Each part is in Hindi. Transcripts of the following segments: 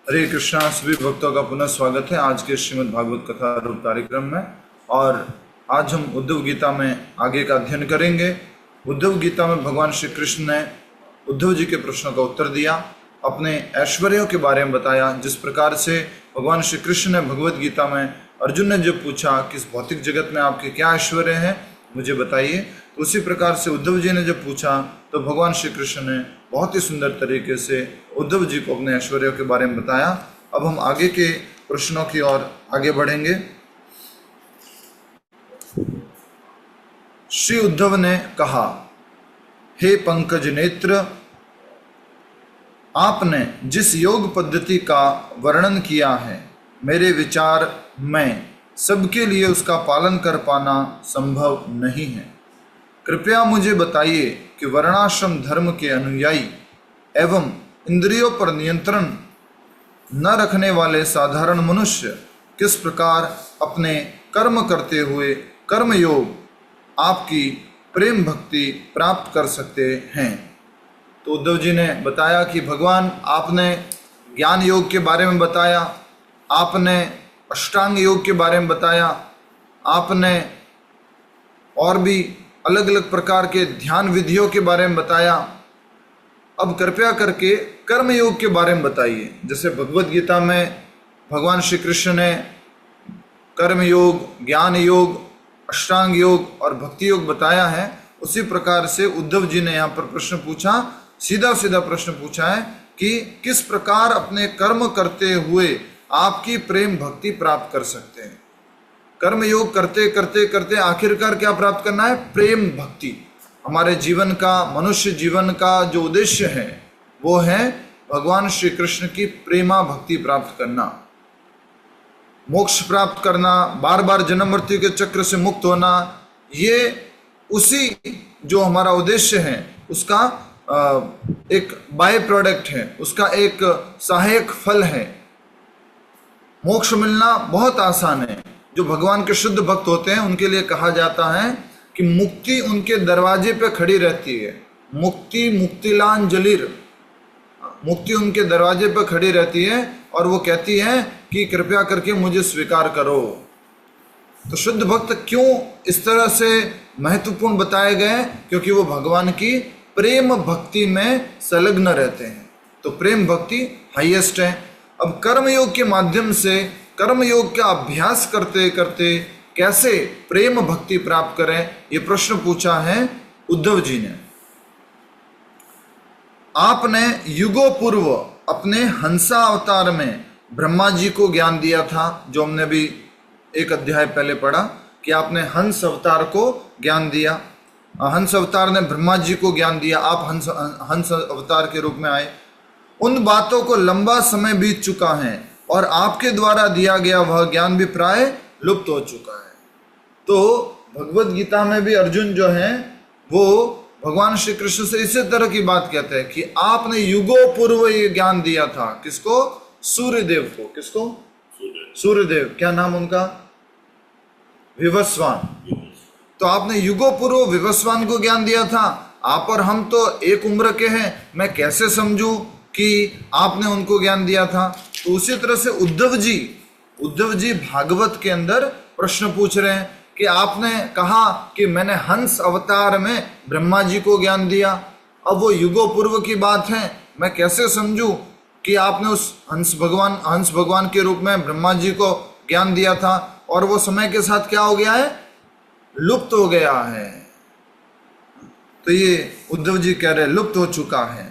हरे कृष्णा। सभी भक्तों का पुनः स्वागत है आज के श्रीमद् भागवत कथा रूप कार्यक्रम में। और आज हम उद्धव गीता में आगे का अध्ययन करेंगे। उद्धव गीता में भगवान श्री कृष्ण ने उद्धव जी के प्रश्नों का उत्तर दिया, अपने ऐश्वर्यों के बारे में बताया। जिस प्रकार से भगवान श्री कृष्ण ने भगवत गीता में अर्जुन ने जब पूछा कि इस भौतिक जगत में आपके क्या ऐश्वर्य हैं, मुझे बताइए, तो उसी प्रकार से उद्धव जी ने जब पूछा तो भगवान श्री कृष्ण ने बहुत ही सुंदर तरीके से उद्धव जी को अपने ऐश्वर्यों के बारे में बताया। अब हम आगे के प्रश्नों की ओर आगे बढ़ेंगे। श्री उद्धव ने कहा, हे पंकज नेत्र, आपने जिस योग पद्धति का वर्णन किया है, मेरे विचार में सबके लिए उसका पालन कर पाना संभव नहीं है। कृपया मुझे बताइए कि वर्णाश्रम धर्म के अनुयायी एवं इंद्रियों पर नियंत्रण न रखने वाले साधारण मनुष्य किस प्रकार अपने कर्म करते हुए कर्मयोग आपकी प्रेम भक्ति प्राप्त कर सकते हैं। तो उद्धव जी ने बताया कि भगवान, आपने ज्ञान योग के बारे में बताया, आपने अष्टांग योग के बारे में बताया, आपने और भी अलग अलग प्रकार के ध्यान विधियों के बारे में बताया। अब कृपया करके कर्म योग के बारे में बताइए। जैसे भगवत गीता में भगवान श्री कृष्ण ने कर्म योग, ज्ञान योग, अष्टांग योग और भक्ति योग बताया है, उसी प्रकार से उद्धव जी ने यहाँ पर प्रश्न पूछा, सीधा सीधा प्रश्न पूछा है कि किस प्रकार अपने कर्म करते हुए आपकी प्रेम भक्ति प्राप्त कर सकते हैं। कर्म योग करते करते करते आखिरकार क्या प्राप्त करना है? प्रेम भक्ति। हमारे जीवन का, मनुष्य जीवन का जो उद्देश्य है वो है भगवान श्री कृष्ण की प्रेमा भक्ति प्राप्त करना, मोक्ष प्राप्त करना, बार बार जन्म मृत्यु के चक्र से मुक्त होना। ये उसी जो हमारा उद्देश्य है उसका एक बाय प्रोडक्ट है, उसका एक सहायक फल है। मोक्ष मिलना बहुत आसान है। जो भगवान के शुद्ध भक्त होते हैं उनके लिए कहा जाता है कि मुक्ति उनके दरवाजे पे खड़ी रहती है। मुक्ति मुक्तिलांजलिर, मुक्ति उनके दरवाजे पे खड़ी रहती है और वो कहती है कि कृपया करके मुझे स्वीकार करो। तो शुद्ध भक्त क्यों इस तरह से महत्वपूर्ण बताए गए? क्योंकि वो भगवान की प्रेम भक्ति में संलग्न रहते हैं। तो प्रेम भक्ति हाईएस्ट है। अब कर्म योग के माध्यम से, कर्म योग का अभ्यास करते करते कैसे प्रेम भक्ति प्राप्त करें, ये प्रश्न पूछा है उद्धव जी ने। आपने युगों पूर्व अपने हंसा अवतार में ब्रह्मा जी को ज्ञान दिया था, जो हमने भी एक अध्याय पहले पढ़ा कि आपने हंस अवतार को ज्ञान दिया। हंस अवतार ने ब्रह्मा जी को ज्ञान दिया, आप हंस अवतार के रूप में आए। उन बातों को लंबा समय बीत चुका है और आपके द्वारा दिया गया वह ज्ञान भी प्राय लुप्त हो चुका है। तो भगवत गीता में भी अर्जुन जो है वो भगवान श्री कृष्ण से इसी तरह की बात कहते हैं कि आपने युगों पूर्व ये ज्ञान दिया था। किसको? सूर्यदेव को। किसको? सूर्यदेव। क्या नाम उनका? विवस्वान। तो आपने युगों पूर्व विवस्वान को ज्ञान दिया था। आप और हम तो एक उम्र के हैं, मैं कैसे समझूं कि आपने उनको ज्ञान दिया था? तो उसी तरह से उद्धव जी भागवत के अंदर प्रश्न पूछ रहे हैं कि आपने कहा कि मैंने हंस अवतार में ब्रह्मा जी को ज्ञान दिया। अब वो युगों पूर्व की बात है, मैं कैसे समझूं कि आपने उस हंस भगवान के रूप में ब्रह्मा जी को ज्ञान दिया था और वो समय के साथ क्या हो गया है? लुप्त हो गया है। तो ये उद्धव जी कह रहे लुप्त हो चुका है।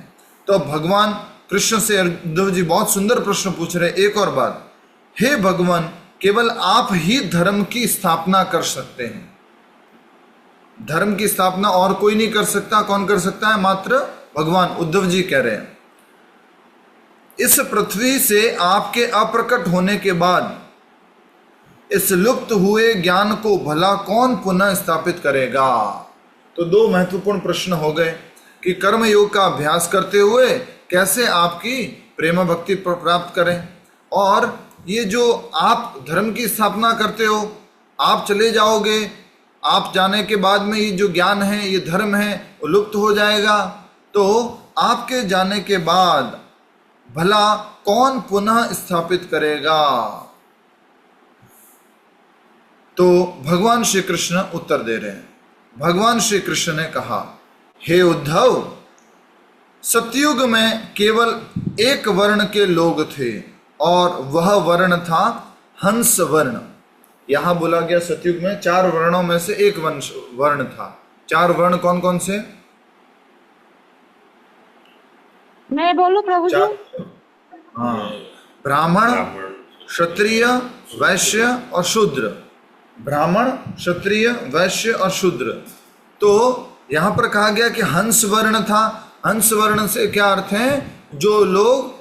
तो भगवान कृष्ण से उद्धव जी बहुत सुंदर प्रश्न पूछ रहे। एक और बात, हे भगवान, केवल आप ही धर्म की स्थापना कर सकते हैं। धर्म की स्थापना और कोई नहीं कर सकता। कौन कर सकता है? मात्र भगवान। उद्धव जी कह रहे हैं इस पृथ्वी से आपके अप्रकट होने के बाद इस लुप्त हुए ज्ञान को भला कौन पुनः स्थापित करेगा? तो दो महत्वपूर्ण प्रश्न हो गए कि कर्म योग का अभ्यास करते हुए कैसे आपकी प्रेम भक्ति प्राप्त करें, और ये जो आप धर्म की स्थापना करते हो, आप चले जाओगे, आप जाने के बाद में ये जो ज्ञान है, ये धर्म है, वो लुप्त हो जाएगा। तो आपके जाने के बाद भला कौन पुनः स्थापित करेगा? तो भगवान श्री कृष्ण उत्तर दे रहे हैं। भगवान श्री कृष्ण ने कहा, हे उद्धव, सतयुग में केवल एक वर्ण के लोग थे और वह वर्ण था हंस वर्ण। यहां बोला गया सतयुग में 4 वर्णों में से एक वर्ण था। 4 वर्ण कौन कौन से? मैं बोलूं प्रभु जी? हाँ, ब्राह्मण, क्षत्रिय, वैश्य और शूद्र। ब्राह्मण, क्षत्रिय, वैश्य और शूद्र। तो यहां पर कहा गया कि हंस वर्ण था। हंस वर्ण से क्या अर्थ है? जो लोग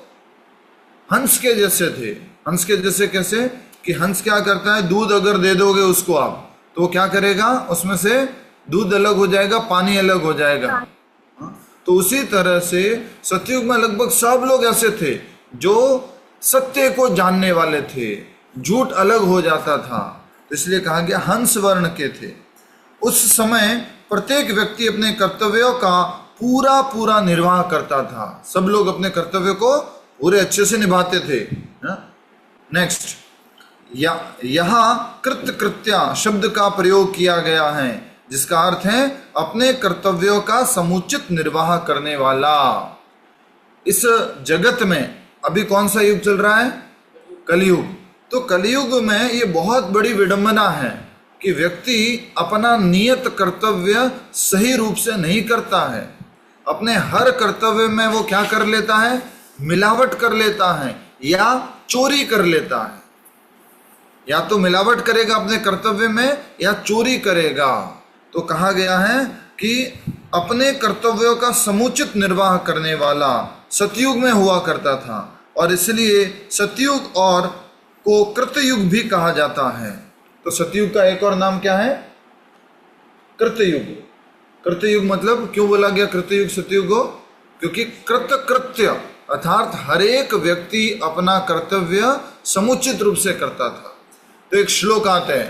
हंस के जैसे थे। हंस के जैसे कैसे? कि हंस क्या करता है, दूध अगर दे दोगे उसको आप, तो वो क्या करेगा, उसमें से दूध अलग हो जाएगा, पानी अलग हो जाएगा। तो उसी तरह से सतयुग में लगभग सब लोग ऐसे थे जो सत्य को जानने वाले थे, झूठ अलग हो जाता था, तो इसलिए कहा गया हंस वर्ण के थे। उस समय प्रत्येक व्यक्ति अपने कर्तव्यों का पूरा पूरा निर्वाह करता था। सब लोग अपने कर्तव्य को पूरे अच्छे से निभाते थे। नेक्स्ट, यहाँ कृत कृत्या शब्द का प्रयोग किया गया है, जिसका अर्थ है अपने कर्तव्यों का समुचित निर्वाह करने वाला। इस जगत में अभी कौन सा युग चल रहा है? कलयुग। तो कलयुग में ये बहुत बड़ी विडंबना है कि व्यक्ति अपना नियत कर्तव्य सही रूप से नहीं करता है। अपने हर कर्तव्य में वो क्या कर लेता है? मिलावट कर लेता है या चोरी कर लेता है। या तो मिलावट करेगा अपने कर्तव्य में या चोरी करेगा। तो कहा गया है कि अपने कर्तव्यों का समुचित निर्वाह करने वाला सतयुग में हुआ करता था, और इसलिए सतयुग और को कृतयुग भी कहा जाता है। तो सतयुग का एक और नाम क्या है? कृतयुग। कृतयुग मतलब क्यों बोला गया कृतयुग सतयुग को? क्योंकि कृत्य अर्थात हर एक व्यक्ति अपना कर्तव्य समुचित रूप से करता था। तो एक श्लोक आता है,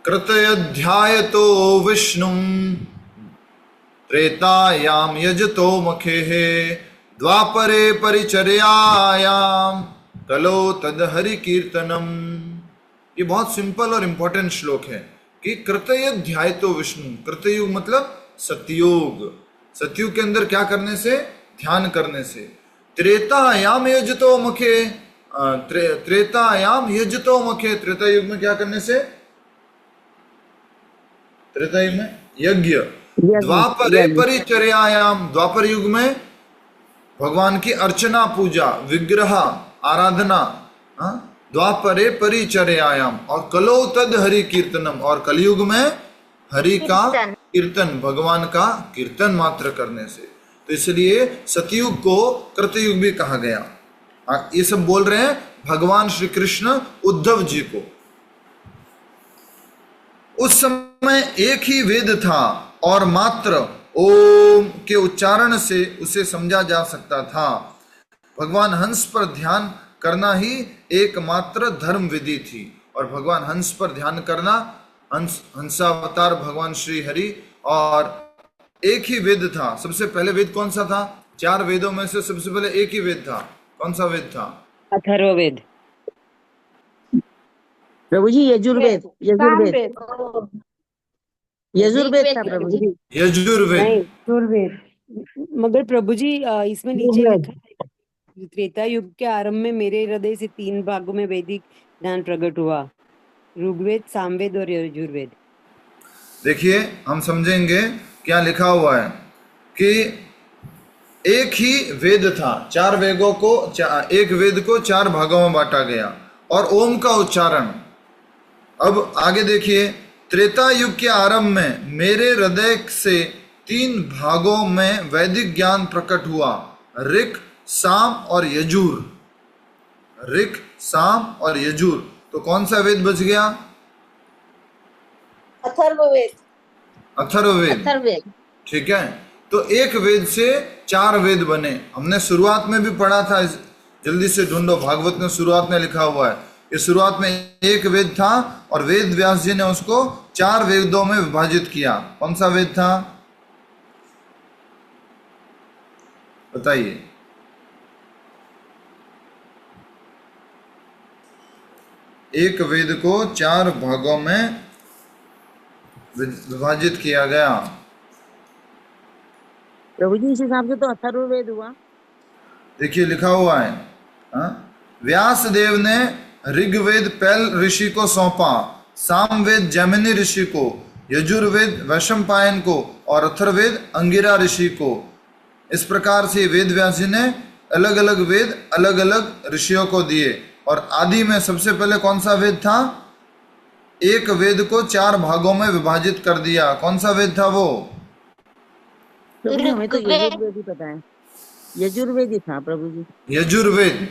कृतयध्यायतो विष्णुं त्रेतायाम यजतो मखेः द्वापरे परिचर्यायाम कलो तद हरि कीर्तनम। ये बहुत सिंपल और इंपॉर्टेंट श्लोक है कि कृतयध्यायतो विष्णु। कृतयुग मतलब सतयुग। सतयुग के अंदर क्या करने से? ध्यान करने से। त्रेतायाम यजतो मखे, त्रेतायाम यजतो मखे, त्रेता युग में क्या करने से? त्रेता युग में यज्ञ। द्वापरे परिचर्यायाम, द्वापर युग में भगवान की अर्चना, पूजा, विग्रह आराधना। द्वापरे परिचर्यायाम, और कलो तद हरि कीर्तनम, और कलयुग में हरि का कीर्तन, भगवान का कीर्तन मात्र करने से। तो इसलिए सतयुग को कृतयुग भी कहा गया। ये सब बोल रहे हैं भगवान श्री कृष्ण उद्धव जी को। उस समय एक ही वेद था और मात्र ओम के उच्चारण से उसे समझा जा सकता था। भगवान हंस पर ध्यान करना ही एकमात्र धर्म विधि थी, और भगवान हंस पर ध्यान करना, हंसावतार भगवान श्री हरि, और एक ही वेद था। सबसे पहले वेद कौन सा था? 4 वेदों में से सबसे पहले एक ही वेद था। कौन सा वेद था? अथर्ववेद। प्रभु जी यजुर्वेद। यजुर्वेद यजुर्वेद था प्रभु जी। यजुर्वेद। नहीं, यजुर्वेद। मगर प्रभु जी इसमें नीचे लिखा है, त्रेता युग के आरंभ में मेरे हृदय से 3 भागों में वैदिक ज्ञान प्रकट हुआ, ऋग्वेद, सामवेद और यजुर्वेद। देखिए, हम समझेंगे क्या लिखा हुआ है कि एक ही वेद था। 4 वेदों को, एक वेद को 4 भागों में बांटा गया, और ओम का उच्चारण। अब आगे देखिए, त्रेता युग के आरंभ में मेरे हृदय से 3 भागों में वैदिक ज्ञान प्रकट हुआ, ऋक, साम और यजुर। ऋक, साम और यजुर। तो कौन सा वेद बच गया? अथर्ववेद। अथर्ववेद। ठीक है, तो एक वेद से 4 वेद बने। हमने शुरुआत में भी पढ़ा था, जल्दी से ढूंढो, भागवत में शुरुआत में लिखा हुआ है। इस शुरुआत में एक वेद था और वेद व्यास जी ने उसको 4 वेदों में विभाजित किया। कौन सा वेद था बताइए? एक वेद को 4 भागों में विभाजित किया गया। प्रभु जी इस हिसाब से तो अथर्ववेद हुआ। देखिए लिखा हुआ है, व्यास देव ने ऋग्वेद पैल ऋषि को सौंपा, सामवेद जैमिनी ऋषि को, यजुर्वेद वैशंपायन को और अथर्ववेद अंगिरा ऋषि को। इस प्रकार से वेद व्यास जी ने अलग अलग वेद अलग अलग ऋषियों को दिए। और आदि में सबसे पहले कौन सा वेद था? एक वेद को 4 भागों में विभाजित कर दिया। कौन सा वेद था वो? प्रभु जी हमें तो यजुर्वेद ही पता है, यजुर्वेद ही था प्रभु जी। यजुर्वेद,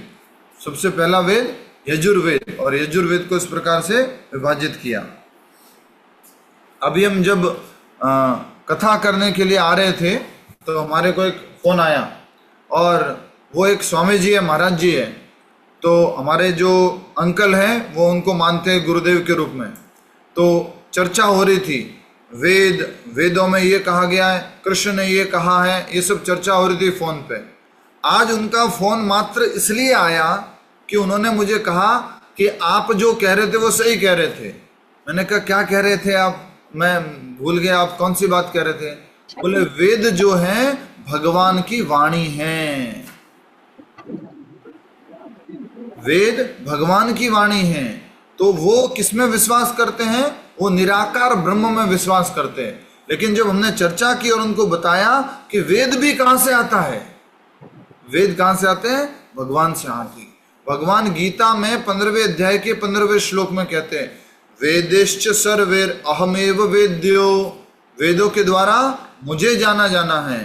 सबसे पहला वेद यजुर्वेद, और यजुर्वेद को इस प्रकार से विभाजित किया। अभी हम जब कथा करने के लिए आ रहे थे तो हमारे को एक फोन आया, और वो एक स्वामी जी है, महाराज जी है। तो हमारे जो अंकल हैं वो उनको मानते हैं गुरुदेव के रूप में। तो चर्चा हो रही थी, वेदों में ये कहा गया है, कृष्ण ने ये कहा है, ये सब चर्चा हो रही थी फोन पे। आज उनका फोन मात्र इसलिए आया कि उन्होंने मुझे कहा कि आप जो कह रहे थे वो सही कह रहे थे। मैंने कहा क्या कह रहे थे आप? मैं भूल गया, आप कौन सी बात कह रहे थे? बोले वेद जो है भगवान की वाणी है, वेद भगवान की वाणी है। तो वो किसमें विश्वास करते हैं? वो निराकार ब्रह्म में विश्वास करते हैं। लेकिन जब हमने चर्चा की और उनको बताया कि वेद भी कहां से आता है, वेद कहां से आते हैं? भगवान से आते हैं। भगवान गीता में 15वें अध्याय के 15वें श्लोक में कहते हैं, वेदेश्च सर्वेर अहमेव वेद्यो, वेदों के द्वारा मुझे जाना जाना है।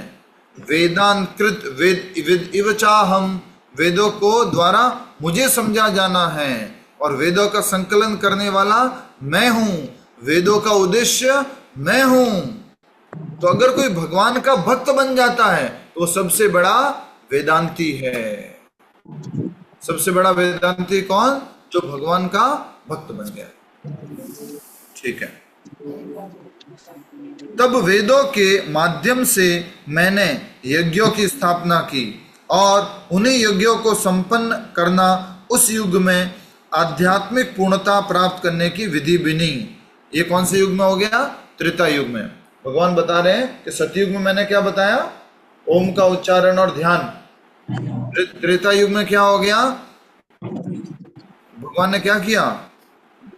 वेदांकृत वेद इव चाहम, वेदों को द्वारा मुझे समझा जाना है, और वेदों का संकलन करने वाला मैं हूं, वेदों का उद्देश्य मैं हूं। तो अगर कोई भगवान का भक्त बन जाता है तो वो सबसे बड़ा वेदांती है। सबसे बड़ा वेदांती कौन? जो भगवान का भक्त बन गया। ठीक है। तब वेदों के माध्यम से मैंने यज्ञों की स्थापना की, और उन्हीं यज्ञों को संपन्न करना उस युग में आध्यात्मिक पूर्णता प्राप्त करने की विधि बनी। ये कौन से युग में हो गया? त्रेता युग में। भगवान बता रहे हैं कि सतयुग में मैंने क्या बताया? ओम का उच्चारण और ध्यान। त्रेता युग में क्या हो गया? भगवान ने क्या किया?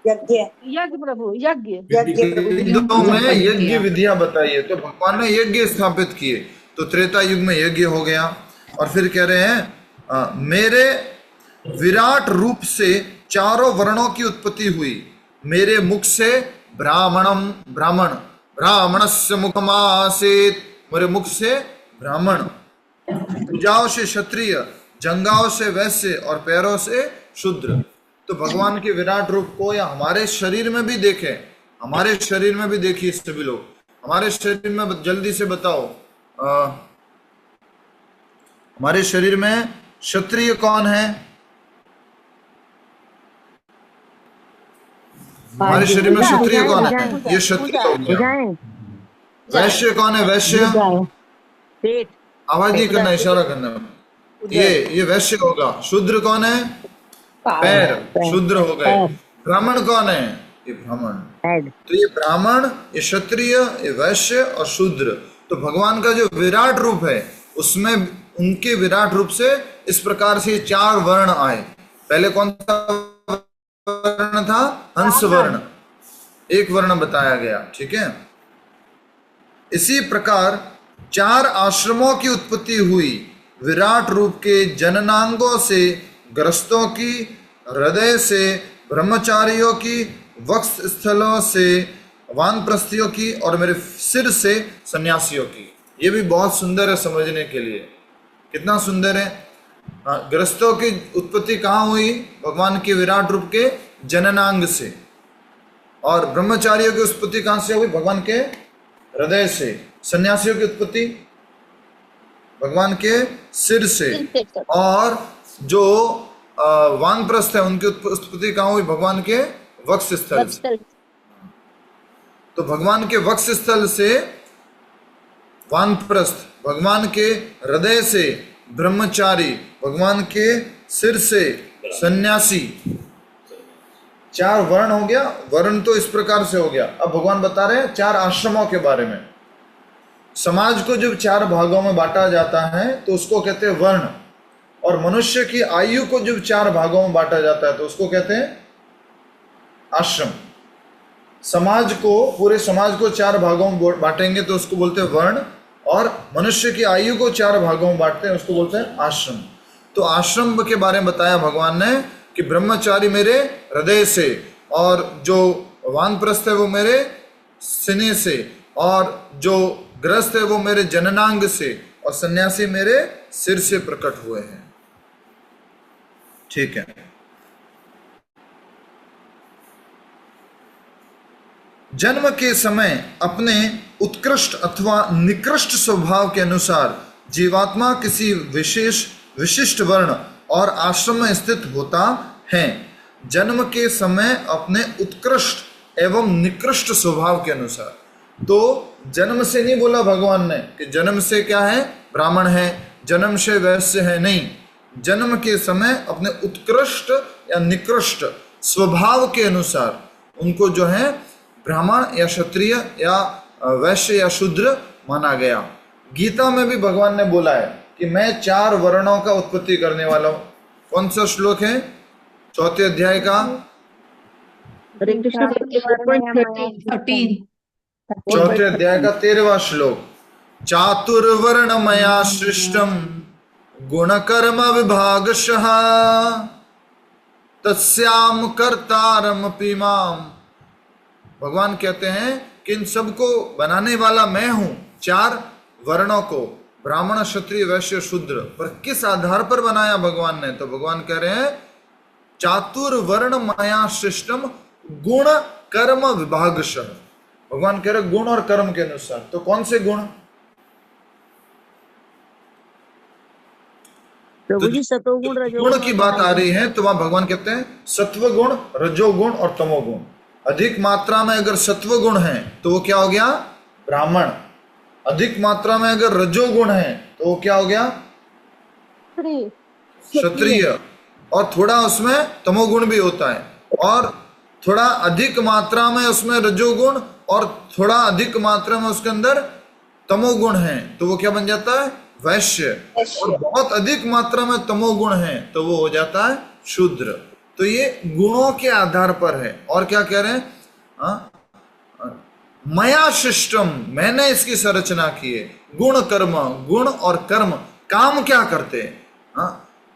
यज्ञ प्रभु, यज्ञ वेदों में यज्ञ विधियां बताई है, तो भगवान ने यज्ञ स्थापित किए। तो त्रेता युग में यज्ञ हो गया। और फिर कह रहे हैं, मेरे विराट रूप से 4 वर्णों की उत्पत्ति हुई। मेरे मुख से ब्राह्मण, ब्राह्मणस्य मुखमासीत्, मेरे मुख से ब्राह्मण, भुजाओं से क्षत्रिय, जंघाओं से वैश्य और पैरों से शूद्र। तो भगवान के विराट रूप को या हमारे शरीर में भी देखें, हमारे शरीर में भी देखिए सभी लोग। हमारे शरीर में जल्दी से बताओ, हमारे शरीर में क्षत्रिय कौन है? हमारे शरीर में क्षत्रिय कौन है? ये क्षत्रिय हो गया। वैश्य कौन है? वैश्य, आवाज नहीं करना, इशारा करना। ये वैश्य होगा। शूद्र कौन है? पैर, शूद्र हो गए। ब्राह्मण कौन है? ये ब्राह्मण। तो ये ब्राह्मण, ये क्षत्रिय, ये वैश्य और शूद्र। तो भगवान का जो विराट रूप है उसमें उनके विराट रूप से इस प्रकार से 4 वर्ण आए। पहले कौन सा वर्ण था? हंस वर्ण, एक वर्ण बताया गया। ठीक है। इसी प्रकार 4 आश्रमों की उत्पत्ति हुई। विराट रूप के जननांगों से ग्रस्तों की, हृदय से ब्रह्मचारियों की, वक्ष स्थलों से वानप्रस्थियों की, और मेरे सिर से सन्यासियों की। ये भी बहुत सुंदर है समझने के लिए। कितना सुंदर है। ग्रस्तों की उत्पत्ति कहाँ हुई? भगवान के विराट रूप के जननांग से। और ब्रह्मचारियों की उत्पत्ति कहाँ से हुई? भगवान के हृदय से। सन्यासियों की उत्पत्ति भगवान के सिर से। और जो वानप्रस्थ है उनकी उत्पत्ति कहाँ हुई? भगवान के वक्ष स्थल से। तो भगवान के वक्ष स्थल से वानप्रस्थ, भगवान के हृदय से ब्रह्मचारी, भगवान के सिर से सन्यासी। 4 वर्ण हो गया, वर्ण तो इस प्रकार से हो गया। अब भगवान बता रहे हैं 4 आश्रमों के बारे में। समाज को जब 4 भागों में बांटा जाता है तो उसको कहते हैं वर्ण, और मनुष्य की आयु को जब 4 भागों में बांटा जाता है तो उसको कहते हैं आश्रम। समाज को, पूरे समाज को 4 भागों में बांटेंगे तो उसको बोलते हैं वर्ण, और मनुष्य की आयु को 4 भागों में बांटते हैं उसको बोलते हैं आश्रम। तो आश्रम के बारे में बताया भगवान ने कि ब्रह्मचारी मेरे हृदय से, और जो वानप्रस्थ है वो मेरे सीने से, और जो गृहस्थ है वो मेरे जननांग से, और सन्यासी मेरे सिर से प्रकट हुए हैं। ठीक है। जन्म के समय अपने उत्कृष्ट अथवा निकृष्ट स्वभाव के अनुसार जीवात्मा किसी विशेष विशिष्ट वर्ण और आश्रम में स्थित होता है। जन्म के समय अपने उत्कृष्ट एवं निकृष्ट स्वभाव के अनुसार, तो जन्म से नहीं बोला भगवान ने कि जन्म से क्या है, ब्राह्मण है, जन्म से वैश्य है, नहीं। जन्म के समय अपने उत्कृष्ट या निकृष्ट स्वभाव के अनुसार उनको जो है ब्राह्मण या क्षत्रिय या वैश्य या शूद्र माना गया। गीता में भी भगवान ने बोला है कि मैं 4 वर्णों का उत्पत्ति करने वाला हूं। कौन सा श्लोक है? 4 अध्याय का हरे कृष्ण 4 अध्याय का 13वां श्लोक। चातुर्वर्णमया सृष्टम गुणकर्म विभागशः तस्याम कर्तारमपि माम। भगवान कहते हैं कि इन सबको बनाने वाला मैं हूं, 4 वर्णों को, ब्राह्मण क्षत्रिय वैश्य शूद्र। पर किस आधार पर बनाया भगवान ने? तो भगवान कह रहे हैं चातुर्वर्ण माया सृष्टम गुण कर्म विभागशः। भगवान कह रहे गुण और कर्म के अनुसार। तो कौन से गुण? प्रभु जी सतोगुण गुण रजोगुण की बात आ रही है तो वहां भगवान कहते हैं सत्व गुण, रजोगुण और तमोगुण। अधिक मात्रा में अगर सत्व गुण है तो वो क्या हो गया? ब्राह्मण। अधिक मात्रा में अगर रजोगुण है तो वो क्या हो गया? क्षत्रिय। और थोड़ा उसमें तमोगुण भी होता है, और थोड़ा अधिक मात्रा में उसमें रजोगुण और थोड़ा अधिक मात्रा में उसके अंदर तमोगुण है तो वो क्या बन जाता है? वैश्य। और बहुत अधिक मात्रा में तमोगुण है तो वो हो जाता है शूद्र। तो ये गुणों के आधार पर है। और क्या कह रहे हैं? मया सिस्टम, मैंने इसकी संरचना की है। गुण कर्म, गुण और कर्म, काम क्या करते हैं?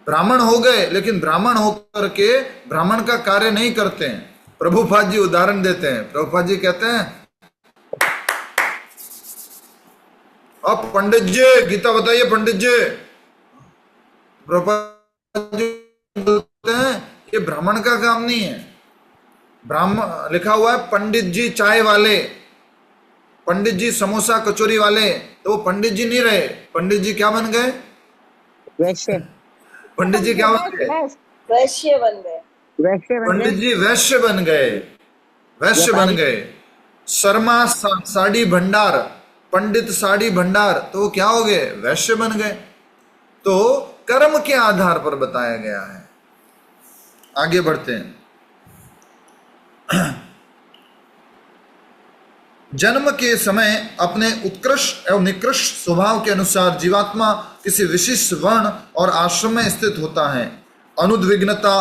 ब्राह्मण हो गए लेकिन ब्राह्मण होकर के ब्राह्मण का कार्य नहीं करते हैं। प्रभुपाद जी उदाहरण देते हैं। प्रभुपाद जी कहते हैं अब पंडित जी गीता बताइए पंडित जी। प्रभुपाद जी बोलते हैं ये ब्राह्मण का काम नहीं है। ब्राह्मण लिखा हुआ है पंडित जी चाय वाले, पंडित जी समोसा कचौरी वाले, तो वो पंडित जी नहीं रहे। पंडित जी क्या बन गए? वैश्य। पंडित जी क्या बन गए? वैश्य बन गए। पंडित जी वैश्य बन गए, वैश्य बन गए। शर्मा साड़ी भंडार, पंडित साड़ी भंडार, तो वो क्या हो गए? वैश्य बन गए। तो कर्म के आधार पर बताया गया है। आगे बढ़ते हैं। जन्म के समय अपने उत्कृष्ट एवं निकृष्ट स्वभाव के अनुसार जीवात्मा किसी विशिष्ट वर्ण और आश्रम में स्थित होता है। अनुद्विग्नता,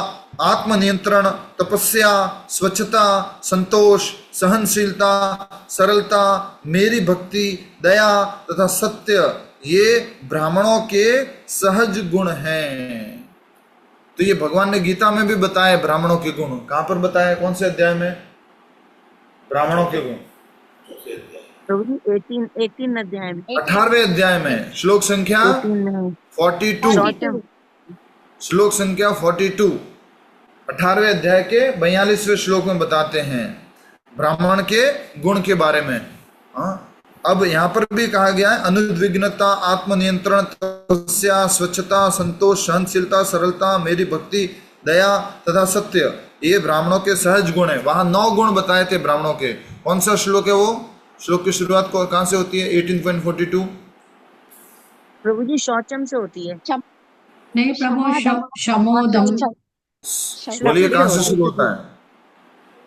आत्मनियंत्रण, तपस्या, स्वच्छता, संतोष, सहनशीलता, सरलता, मेरी भक्ति, दया तथा सत्य, ये ब्राह्मणों के सहज गुण हैं। तो ये भगवान ने गीता में भी बताया ब्राह्मणों के गुण। कहां पर बताया? कौन से अध्याय में? ब्राह्मणों के गुण प्रभु जी 18 अध्याय में, 18वें अध्याय में, श्लोक संख्या 42। श्लोक संख्या 42, 18वें अध्याय के 42वें श्लोक में बताते हैं ब्राह्मण के गुण के बारे में। अब यहाँ पर भी कहा गया है अनुद्विग्नता, आत्मनियंत्रण, तपस्या, स्वच्छता, संतोष, सहनशीलता, सरलता, मेरी भक्ति, दया तथा सत्य, ये ब्राह्मणों के सहज गुण है। वहां 9 गुण बताए थे ब्राह्मणों के। कौन सा श्लोक है वो? श्लोक की शुरुआत को कहां से होती है? 18.42। प्रभु जी शौचम से होती है। नहीं प्रभु, शमोदम। बोलिए कहां से शुरू होता है?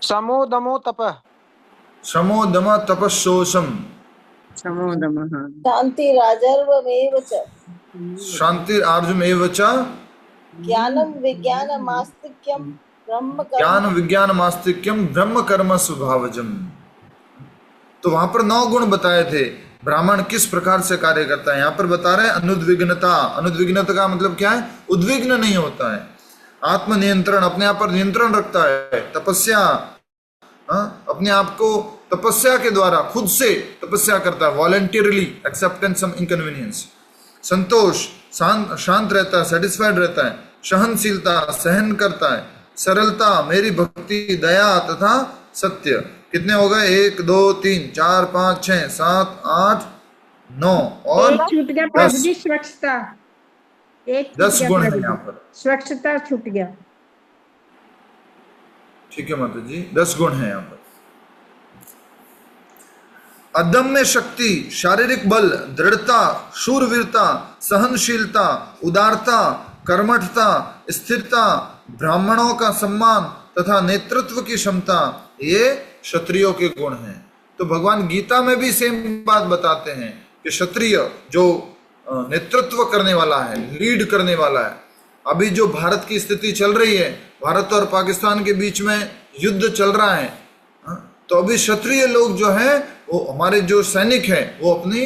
समो दमो तपः। शमो दम तपस्सोषम। समोदमः। शान्तिराजर्वमेव च शांति आर्जुमेव च। ज्ञानं विज्ञानमास्तिक्यं ब्रह्म ज्ञान कर्म। विज्ञान मास्तिक्यम ब्रह्म कर्म स्वभावजम। तो वहां पर 9 गुण बताए थे, ब्राह्मण किस प्रकार से कार्य करता है। यहां पर बता रहे हैं अनुद्विग्नता। अनुद्विग्नता का मतलब क्या है? उद्विग्न नहीं होता है, आत्मनियंत्रण, अपने आप पर नियंत्रण रखता है। तपस्या, अपने आप को तपस्या के द्वारा खुद से तपस्या करता है, वॉलंटियरली एक्सेप्टेंस सम इनकन्वीनियंस। संतोष, शांत रहता है, सेटिस्फाइड रहता है। सहनशीलता, सहन करता है। सरलता, मेरी भक्ति, दया तथा सत्य। कितने हो गए? 1 2 3 4 5 6 7 8 9 और एक छूट गया 10। प्रभु जी, स्वच्छता। एक छूट 10 गया गुण है प्रभु यहाँ जी, पर। स्वच्छता छूट गया। ठीक है माता जी, 10 गुण है यहाँ पर। अदम्य शक्ति, शारीरिक बल, दृढ़ता, शूरवीरता, सहनशीलता, उदारता, कर्मठता, स्थिरता, ब्राह्मणों का सम्मान तथा नेतृत्व की क्षमता, ये क्षत्रियों के गुण हैं। तो भगवान गीता में भी सेम बात बताते हैं कि क्षत्रिय जो नेतृत्व करने वाला है, लीड करने वाला है। अभी जो भारत की स्थिति चल रही है, भारत और पाकिस्तान के बीच में युद्ध चल रहा है, तो अभी क्षत्रिय लोग जो हैं, वो हमारे जो सैनिक हैं, वो अपनी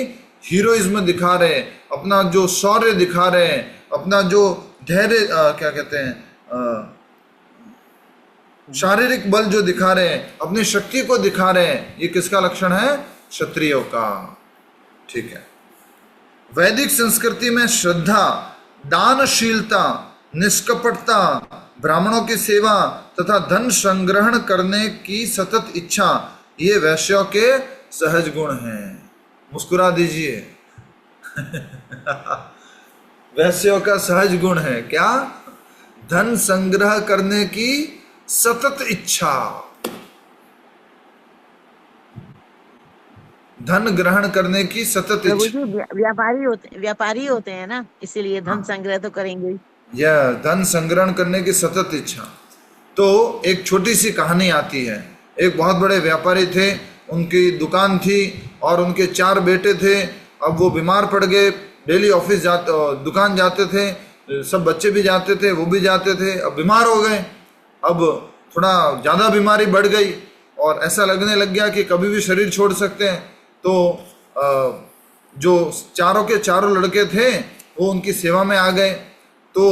हीरोइज्म दिखा रहे हैं, अपना जो शौर्य दिखा रहे हैं, अपना जो धैर्य, क्या कहते हैं, शारीरिक बल जो दिखा रहे हैं, अपनी शक्ति को दिखा रहे हैं। ये किसका लक्षण है? क्षत्रियों का। ठीक है। वैदिक संस्कृति में श्रद्धा, दानशीलता, निष्कपटता, ब्राह्मणों की सेवा तथा धन संग्रहण करने की सतत इच्छा, ये वैश्यों के सहज गुण हैं। मुस्कुरा दीजिए। वैश्यों का सहज गुण है क्या? धन संग्रह करने की सतत इच्छा, धन ग्रहण करने की सतत प्रभु इच्छा। जी व्यापारी होते हैं ना, इसीलिए धन संग्रह तो करेंगे ही। यह धन संग्रहण करने की सतत इच्छा। तो एक छोटी सी कहानी आती है। एक बहुत बड़े व्यापारी थे, उनकी दुकान थी और उनके 4 बेटे थे। अब वो बीमार पड़ गए, डेली ऑफिस दुकान जाते थे, सब बच्चे भी जाते थे, वो भी जाते थे। अब बीमार हो गए, अब थोड़ा ज़्यादा बीमारी बढ़ गई और ऐसा लगने लग गया कि कभी भी शरीर छोड़ सकते हैं। तो जो चारों के चारों लड़के थे, वो उनकी सेवा में आ गए। तो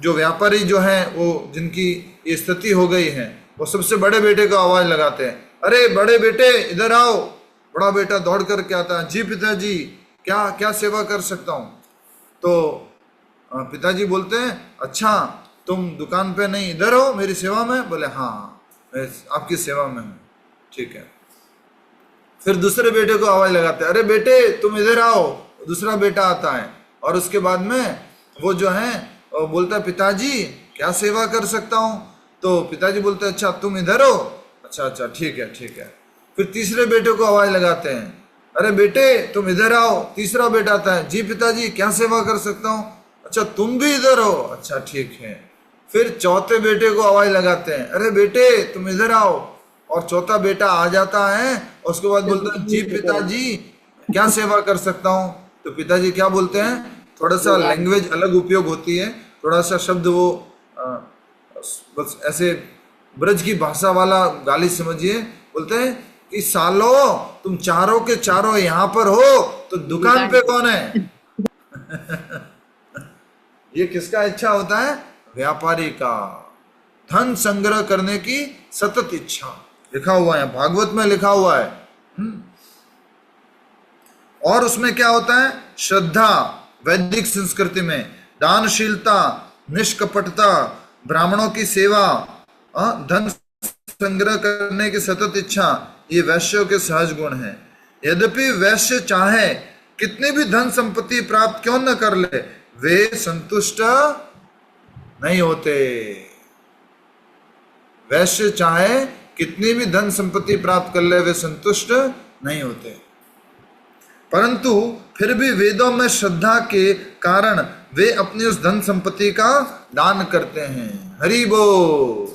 जो व्यापारी जो हैं, वो जिनकी ये स्थिति हो गई है, वो सबसे बड़े बेटे को आवाज़ लगाते हैं, अरे बड़े बेटे इधर आओ। बड़ा बेटा दौड़ कर के आता है, जी पिताजी क्या क्या सेवा कर सकता हूँ। तो पिताजी बोलते हैं, अच्छा तुम दुकान पे नहीं, इधर हो मेरी सेवा में। बोले हाँ, मैं आपकी सेवा में हूँ। ठीक है। फिर दूसरे बेटे को आवाज़ लगाते हैं, अरे बेटे तुम इधर आओ। दूसरा बेटा आता है और उसके बाद में वो जो है वो बोलता है, पिताजी क्या सेवा कर सकता हूँ। तो पिताजी बोलते हैं, अच्छा तुम इधर हो, अच्छा ठीक है ठीक है। फिर तीसरे बेटे को आवाज़ लगाते हैं, अरे बेटे तुम इधर आओ। तीसरा बेटा आता है, जी पिताजी क्या सेवा कर सकता हूँ। अच्छा तुम भी इधर हो, अच्छा ठीक है। फिर चौथे बेटे को आवाज़ लगाते हैं, अरे बेटे तुम इधर आओ। और चौथा बेटा आ जाता है, उसके बाद बोलता है, जी पिताजी क्या सेवा कर सकता हूँ। तो पिताजी क्या बोलते हैं, थोड़ा सा लैंग्वेज अलग उपयोग होती है, थोड़ा सा शब्द वो बस ऐसे ब्रज की भाषा वाला गाली समझिए। बोलते हैं कि सालो तुम चारों के चारों यहाँ पर हो, तो दुकान पे कौन है। ये किसका इच्छा होता है? व्यापारी का। धन संग्रह करने की सतत इच्छा लिखा हुआ है, भागवत में लिखा हुआ है। और उसमें क्या होता है? श्रद्धा, वैदिक संस्कृति में दानशीलता, निष्कपटता, ब्राह्मणों की सेवा, धन संग्रह करने की सतत इच्छा, ये वैश्यों के सहज गुण हैं। यद्यपि वैश्य चाहे कितनी भी धन संपत्ति प्राप्त क्यों न कर ले, वे संतुष्ट नहीं होते। वैश्य चाहे कितनी भी धन संपत्ति प्राप्त कर ले, वे संतुष्ट नहीं होते। परंतु फिर भी वेदों में श्रद्धा के कारण वे अपनी उस धन संपत्ति का दान करते हैं। हरि बोल।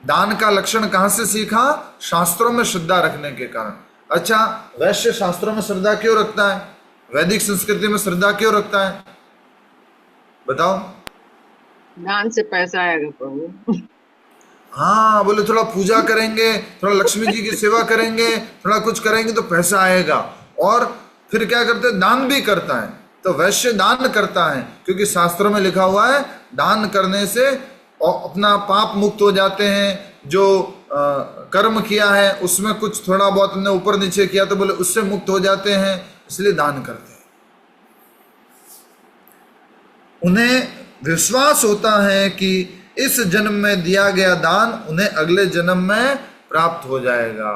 दान का लक्षण कहां से सीखा? शास्त्रों में श्रद्धा रखने के कारण। अच्छा, वैश्य शास्त्रों में श्रद्धा क्यों रखता है? वैदिक संस्कृति में श्रद्धा क्यों रखता है? बताओ। दान से पैसा आएगा प्रभु। हाँ, बोले थोड़ा पूजा करेंगे, थोड़ा लक्ष्मी जी की सेवा करेंगे, थोड़ा कुछ करेंगे तो पैसा आएगा। और फिर क्या करते हैं? दान भी करता है। तो वैश्य दान करता है क्योंकि शास्त्रों में लिखा हुआ है दान करने से अपना पाप मुक्त हो जाते हैं। जो कर्म किया है उसमें कुछ थोड़ा बहुत हमने ऊपर नीचे किया तो बोले उससे मुक्त हो जाते हैं, इसलिए दान करते हैं। उन्हें विश्वास होता है कि इस जन्म में दिया गया दान उन्हें अगले जन्म में प्राप्त हो जाएगा।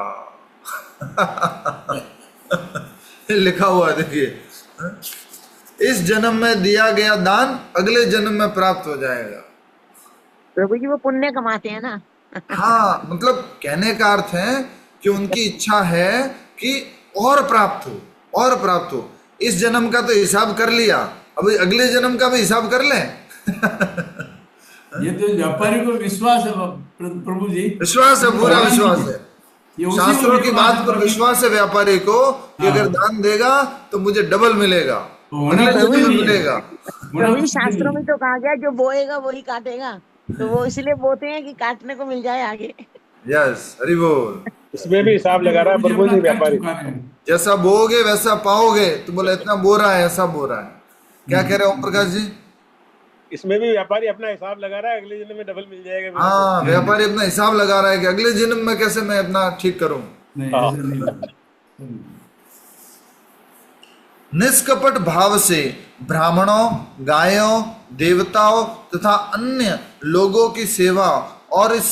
लिखा हुआ देखिए, इस जन्म में दिया गया दान अगले जन्म में प्राप्त हो जाएगा। प्रभु जी वो पुण्य कमाते हैं ना। हाँ, मतलब कहने का अर्थ है कि उनकी इच्छा है कि और प्राप्त हो, और प्राप्त हो। इस जन्म का तो हिसाब कर लिया, अब अगले जन्म का भी हिसाब कर लें। ये तो व्यापारी को विश्वास है प्रभु जी, विश्वास है, पूरा विश्वास है। ये उसी को शास्त्रों की बात पर प्रभु जी। विश्वास है व्यापारी को कि हाँ। अगर दान देगा तो मुझे डबल मिलेगा, होना अगले कुछ जन्म में नहीं है। मिलेगा। प्रभु जी शास्त्रों में तो कहा गया जो बोएगा वही काटेगा, तो वो इसलिए बोते हैं कि काटने को मिल जाए आगे। यस, हरि बोल। इसमें भी हिसाब लगा रहा है प्रभु जी व्यापारी। जैसा बोओगे वैसा पाओगे, तो बोले इतना बो रहा है, ऐसा बो रहा है। क्या कह रहे हो ओम प्रकाश जी? इसमें भी व्यापारी अपना हिसाब लगा रहा है, अगले जन्म में डबल मिल जाएगा। हाँ, व्यापारी अपना हिसाब लगा रहा है कि अगले जन्म में कैसे मैं अपना ठीक करूं। नहीं, ऐसा नहीं होता। निष्कपट भाव से ब्राह्मणों, गायों, देवताओं तथा अन्य लोगों की सेवा और इस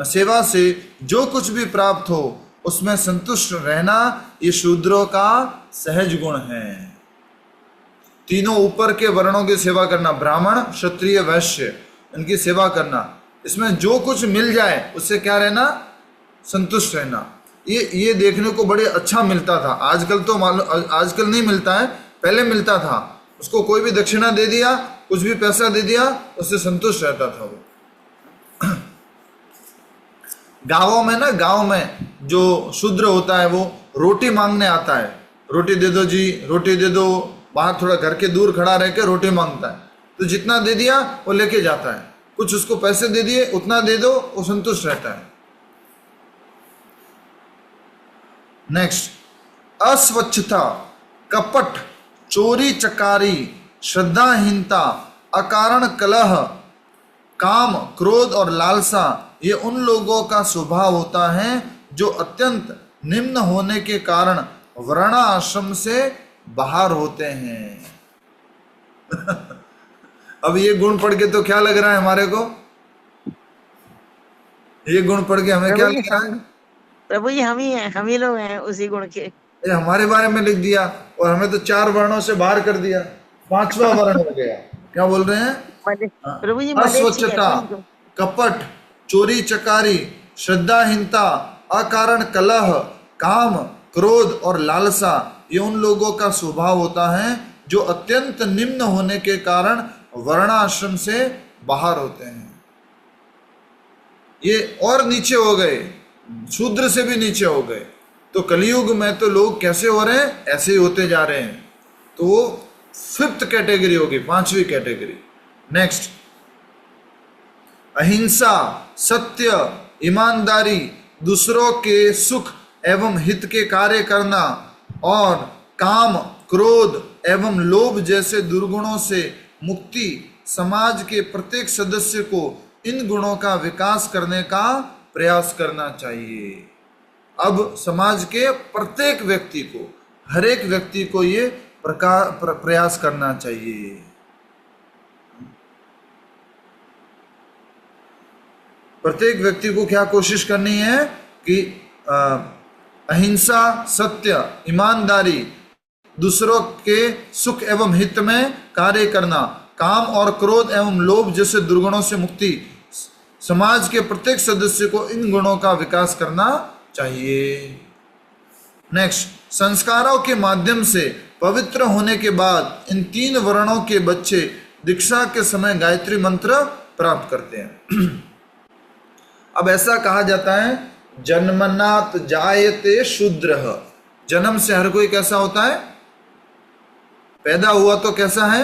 सेवा से जो कुछ भी प्राप्त हो उसमें संतुष्ट रहना, ये शूद्रों का सहज गुण है। तीनों ऊपर के वर्णों की सेवा करना, ब्राह्मण, क्षत्रिय, वैश्य, इनकी सेवा करना, इसमें जो कुछ मिल जाए उससे क्या रहना? संतुष्ट रहना। ये देखने को बड़े अच्छा मिलता था। आजकल तो मालूम, आजकल नहीं मिलता है, पहले मिलता था। उसको कोई भी दक्षिणा दे दिया, कुछ भी पैसा दे दिया, उससे संतुष्ट रहता था वो। गांवों में ना, गांव में जो शूद्र होता है वो रोटी मांगने आता है, रोटी दे दो जी, रोटी दे दो। बाहर थोड़ा घर के दूर खड़ा रह के रोटी मांगता है, तो जितना दे दिया वो लेके जाता है। कुछ उसको पैसे दे दिए, उतना दे दो, वो संतुष्ट रहता है। नेक्स्ट, अस्वच्छता, कपट, चोरी चकारी, श्रद्धाहीनता, अकारण कलह, काम, क्रोध और लालसा, ये उन लोगों का स्वभाव होता है जो अत्यंत निम्न होने के कारण वर्णाश्रम से बाहर होते हैं। अब ये गुण पढ़ के तो क्या लग रहा है हमारे को? ये गुण पढ़ के हमें क्या लग रहा है? प्रभु जी हम ही हैं, हम ही लोग हैं उसी गुण के। ये हमारे बारे में लिख दिया और हमें तो 4 वर्णों से बाहर कर दिया, 5वां वर्ण हो गया। क्या बोल रहे हैं? प्रभु जी अस्वच्छता, कपट, चोरी चकारी, श्रद्धाहीनता, अकारण कलह, काम, क्रोध और लालसा, ये उन लोगों का स्वभाव होता है जो अत्यंत निम्न होने के कारण वर्णाश्रम से बाहर होते हैं। ये और नीचे हो गए, शूद्र से भी नीचे हो गए। तो कलयुग में तो लोग कैसे हो रहे हैं? ऐसे ही होते जा रहे हैं। तो वो 5th कैटेगरी होगी, 5वीं कैटेगरी। नेक्स्ट, अहिंसा, सत्य, ईमानदारी, दूसरों के सुख एवं हित के कार्य करना और काम, क्रोध एवं लोभ जैसे दुर्गुणों से मुक्ति, समाज के प्रत्येक सदस्य को इन गुणों का विकास करने का प्रयास करना चाहिए। अब समाज के प्रत्येक व्यक्ति को, हर एक व्यक्ति को ये प्रयास करना चाहिए। प्रत्येक व्यक्ति को क्या कोशिश करनी है कि अहिंसा, सत्य, ईमानदारी, दूसरों के सुख एवं हित में कार्य करना, काम और क्रोध एवं लोभ जैसे दुर्गुणों से मुक्ति, समाज के प्रत्येक सदस्य को इन गुणों का विकास करना चाहिए। नेक्स्ट, संस्कारों के माध्यम से पवित्र होने के बाद इन 3 वर्णों के बच्चे दीक्षा के समय गायत्री मंत्र प्राप्त करते हैं। अब ऐसा कहा जाता है जन्मनात् जायते शूद्रः, जन्म से हर कोई कैसा होता है, पैदा हुआ तो कैसा है,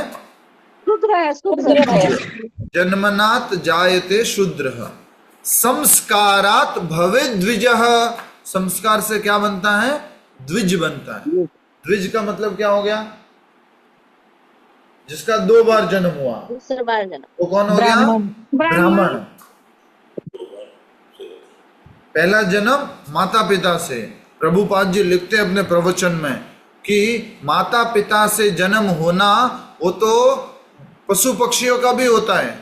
जन्मनात् जायते शूद्रः, संस्कारात् भवेत् द्विजः, संस्कार से क्या बनता है, द्विज बनता है। द्विज का मतलब क्या हो गया, जिसका 2 बार जन्म हुआ, दूसरा बार जन्म, वो कौन हो गया, ब्राह्मण। पहला जन्म माता पिता से, प्रभुपाद जी लिखते अपने प्रवचन में कि माता पिता से जन्म होना वो तो पशु पक्षियों का भी होता है।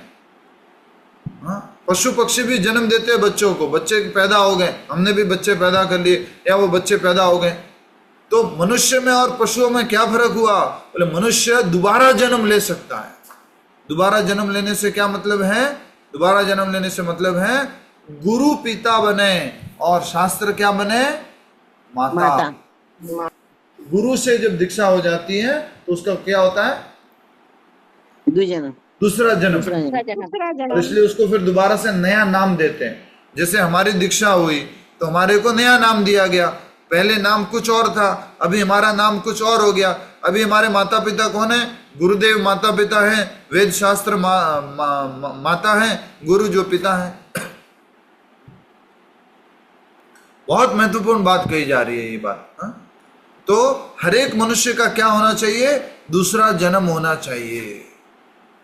हाँ? पशु पक्षी भी जन्म देते हैं बच्चों को, बच्चे पैदा हो गए, हमने भी बच्चे पैदा कर लिए या वो बच्चे पैदा हो गए। तो मनुष्य में और पशुओं में क्या फर्क हुआ, बोले मनुष्य दोबारा जन्म ले सकता है। दोबारा जन्म लेने से क्या मतलब है, दोबारा जन्म लेने से मतलब है गुरु पिता बने और शास्त्र क्या बने, माता। गुरु से जब दीक्षा हो जाती है तो उसका क्या होता है, दूसरा जन्म। और इसलिए उसको फिर दोबारा से नया नाम देते हैं। जैसे हमारी दीक्षा हुई तो हमारे को नया नाम दिया गया, पहले नाम कुछ और था, अभी हमारा नाम कुछ और हो गया। अभी हमारे माता पिता कौन है, गुरुदेव माता पिता है, वेद शास्त्र माता है, गुरु जो पिता है। बहुत महत्वपूर्ण बात कही जा रही है ये बात। हा? तो हर एक मनुष्य का क्या होना चाहिए, दूसरा जन्म होना चाहिए।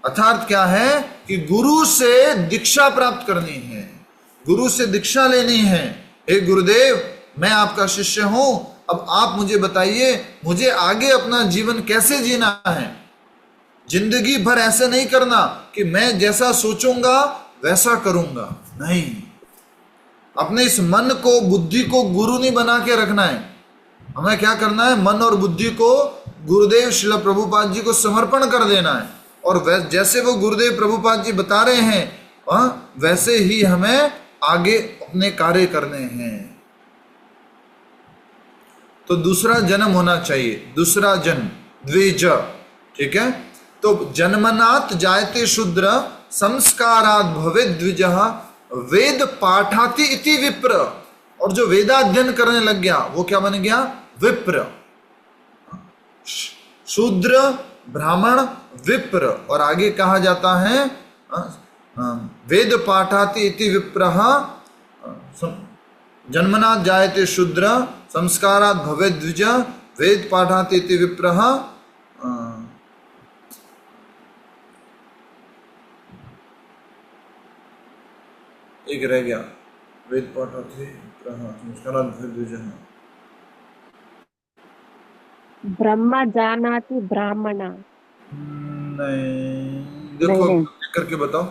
अर्थात क्या है कि गुरु से दीक्षा प्राप्त करनी है, गुरु से दीक्षा लेनी है। हे गुरुदेव, मैं आपका शिष्य हूं, अब आप मुझे बताइए मुझे आगे अपना जीवन कैसे जीना है। जिंदगी भर ऐसे नहीं करना कि मैं जैसा सोचूंगा वैसा करूंगा, नहीं। अपने इस मन को, बुद्धि को गुरु नहीं बना के रखना है। हमें क्या करना है, मन और बुद्धि को गुरुदेव श्रील प्रभुपाद जी को समर्पण कर देना है। और जैसे वो गुरुदेव प्रभुपाद जी बता रहे हैं वैसे ही हमें आगे अपने कार्य करने हैं। तो दूसरा जन्म होना चाहिए, दूसरा जन्म, द्विज, ठीक है। तो जन्मनात् जायते शूद्र संस्कारात् भवेत् द्विजः वेद पाठाति इति विप्र। और जो वेदाध्ययन करने लग गया वो क्या बन गया, विप्र। शूद्र, ब्राह्मण, विप्र। और आगे कहा जाता है वेद पाठाति इति विप्रः जन्मनात् जायते शूद्र संस्कारात् भवेत् द्विज वेद पाठाति इति विप्रः। एक रह गया, वेद पाठाति संस्कारात् भवेत् द्विज, ब्रह्म जानाति ब्राह्मण। नहीं, देखो करके बताओ,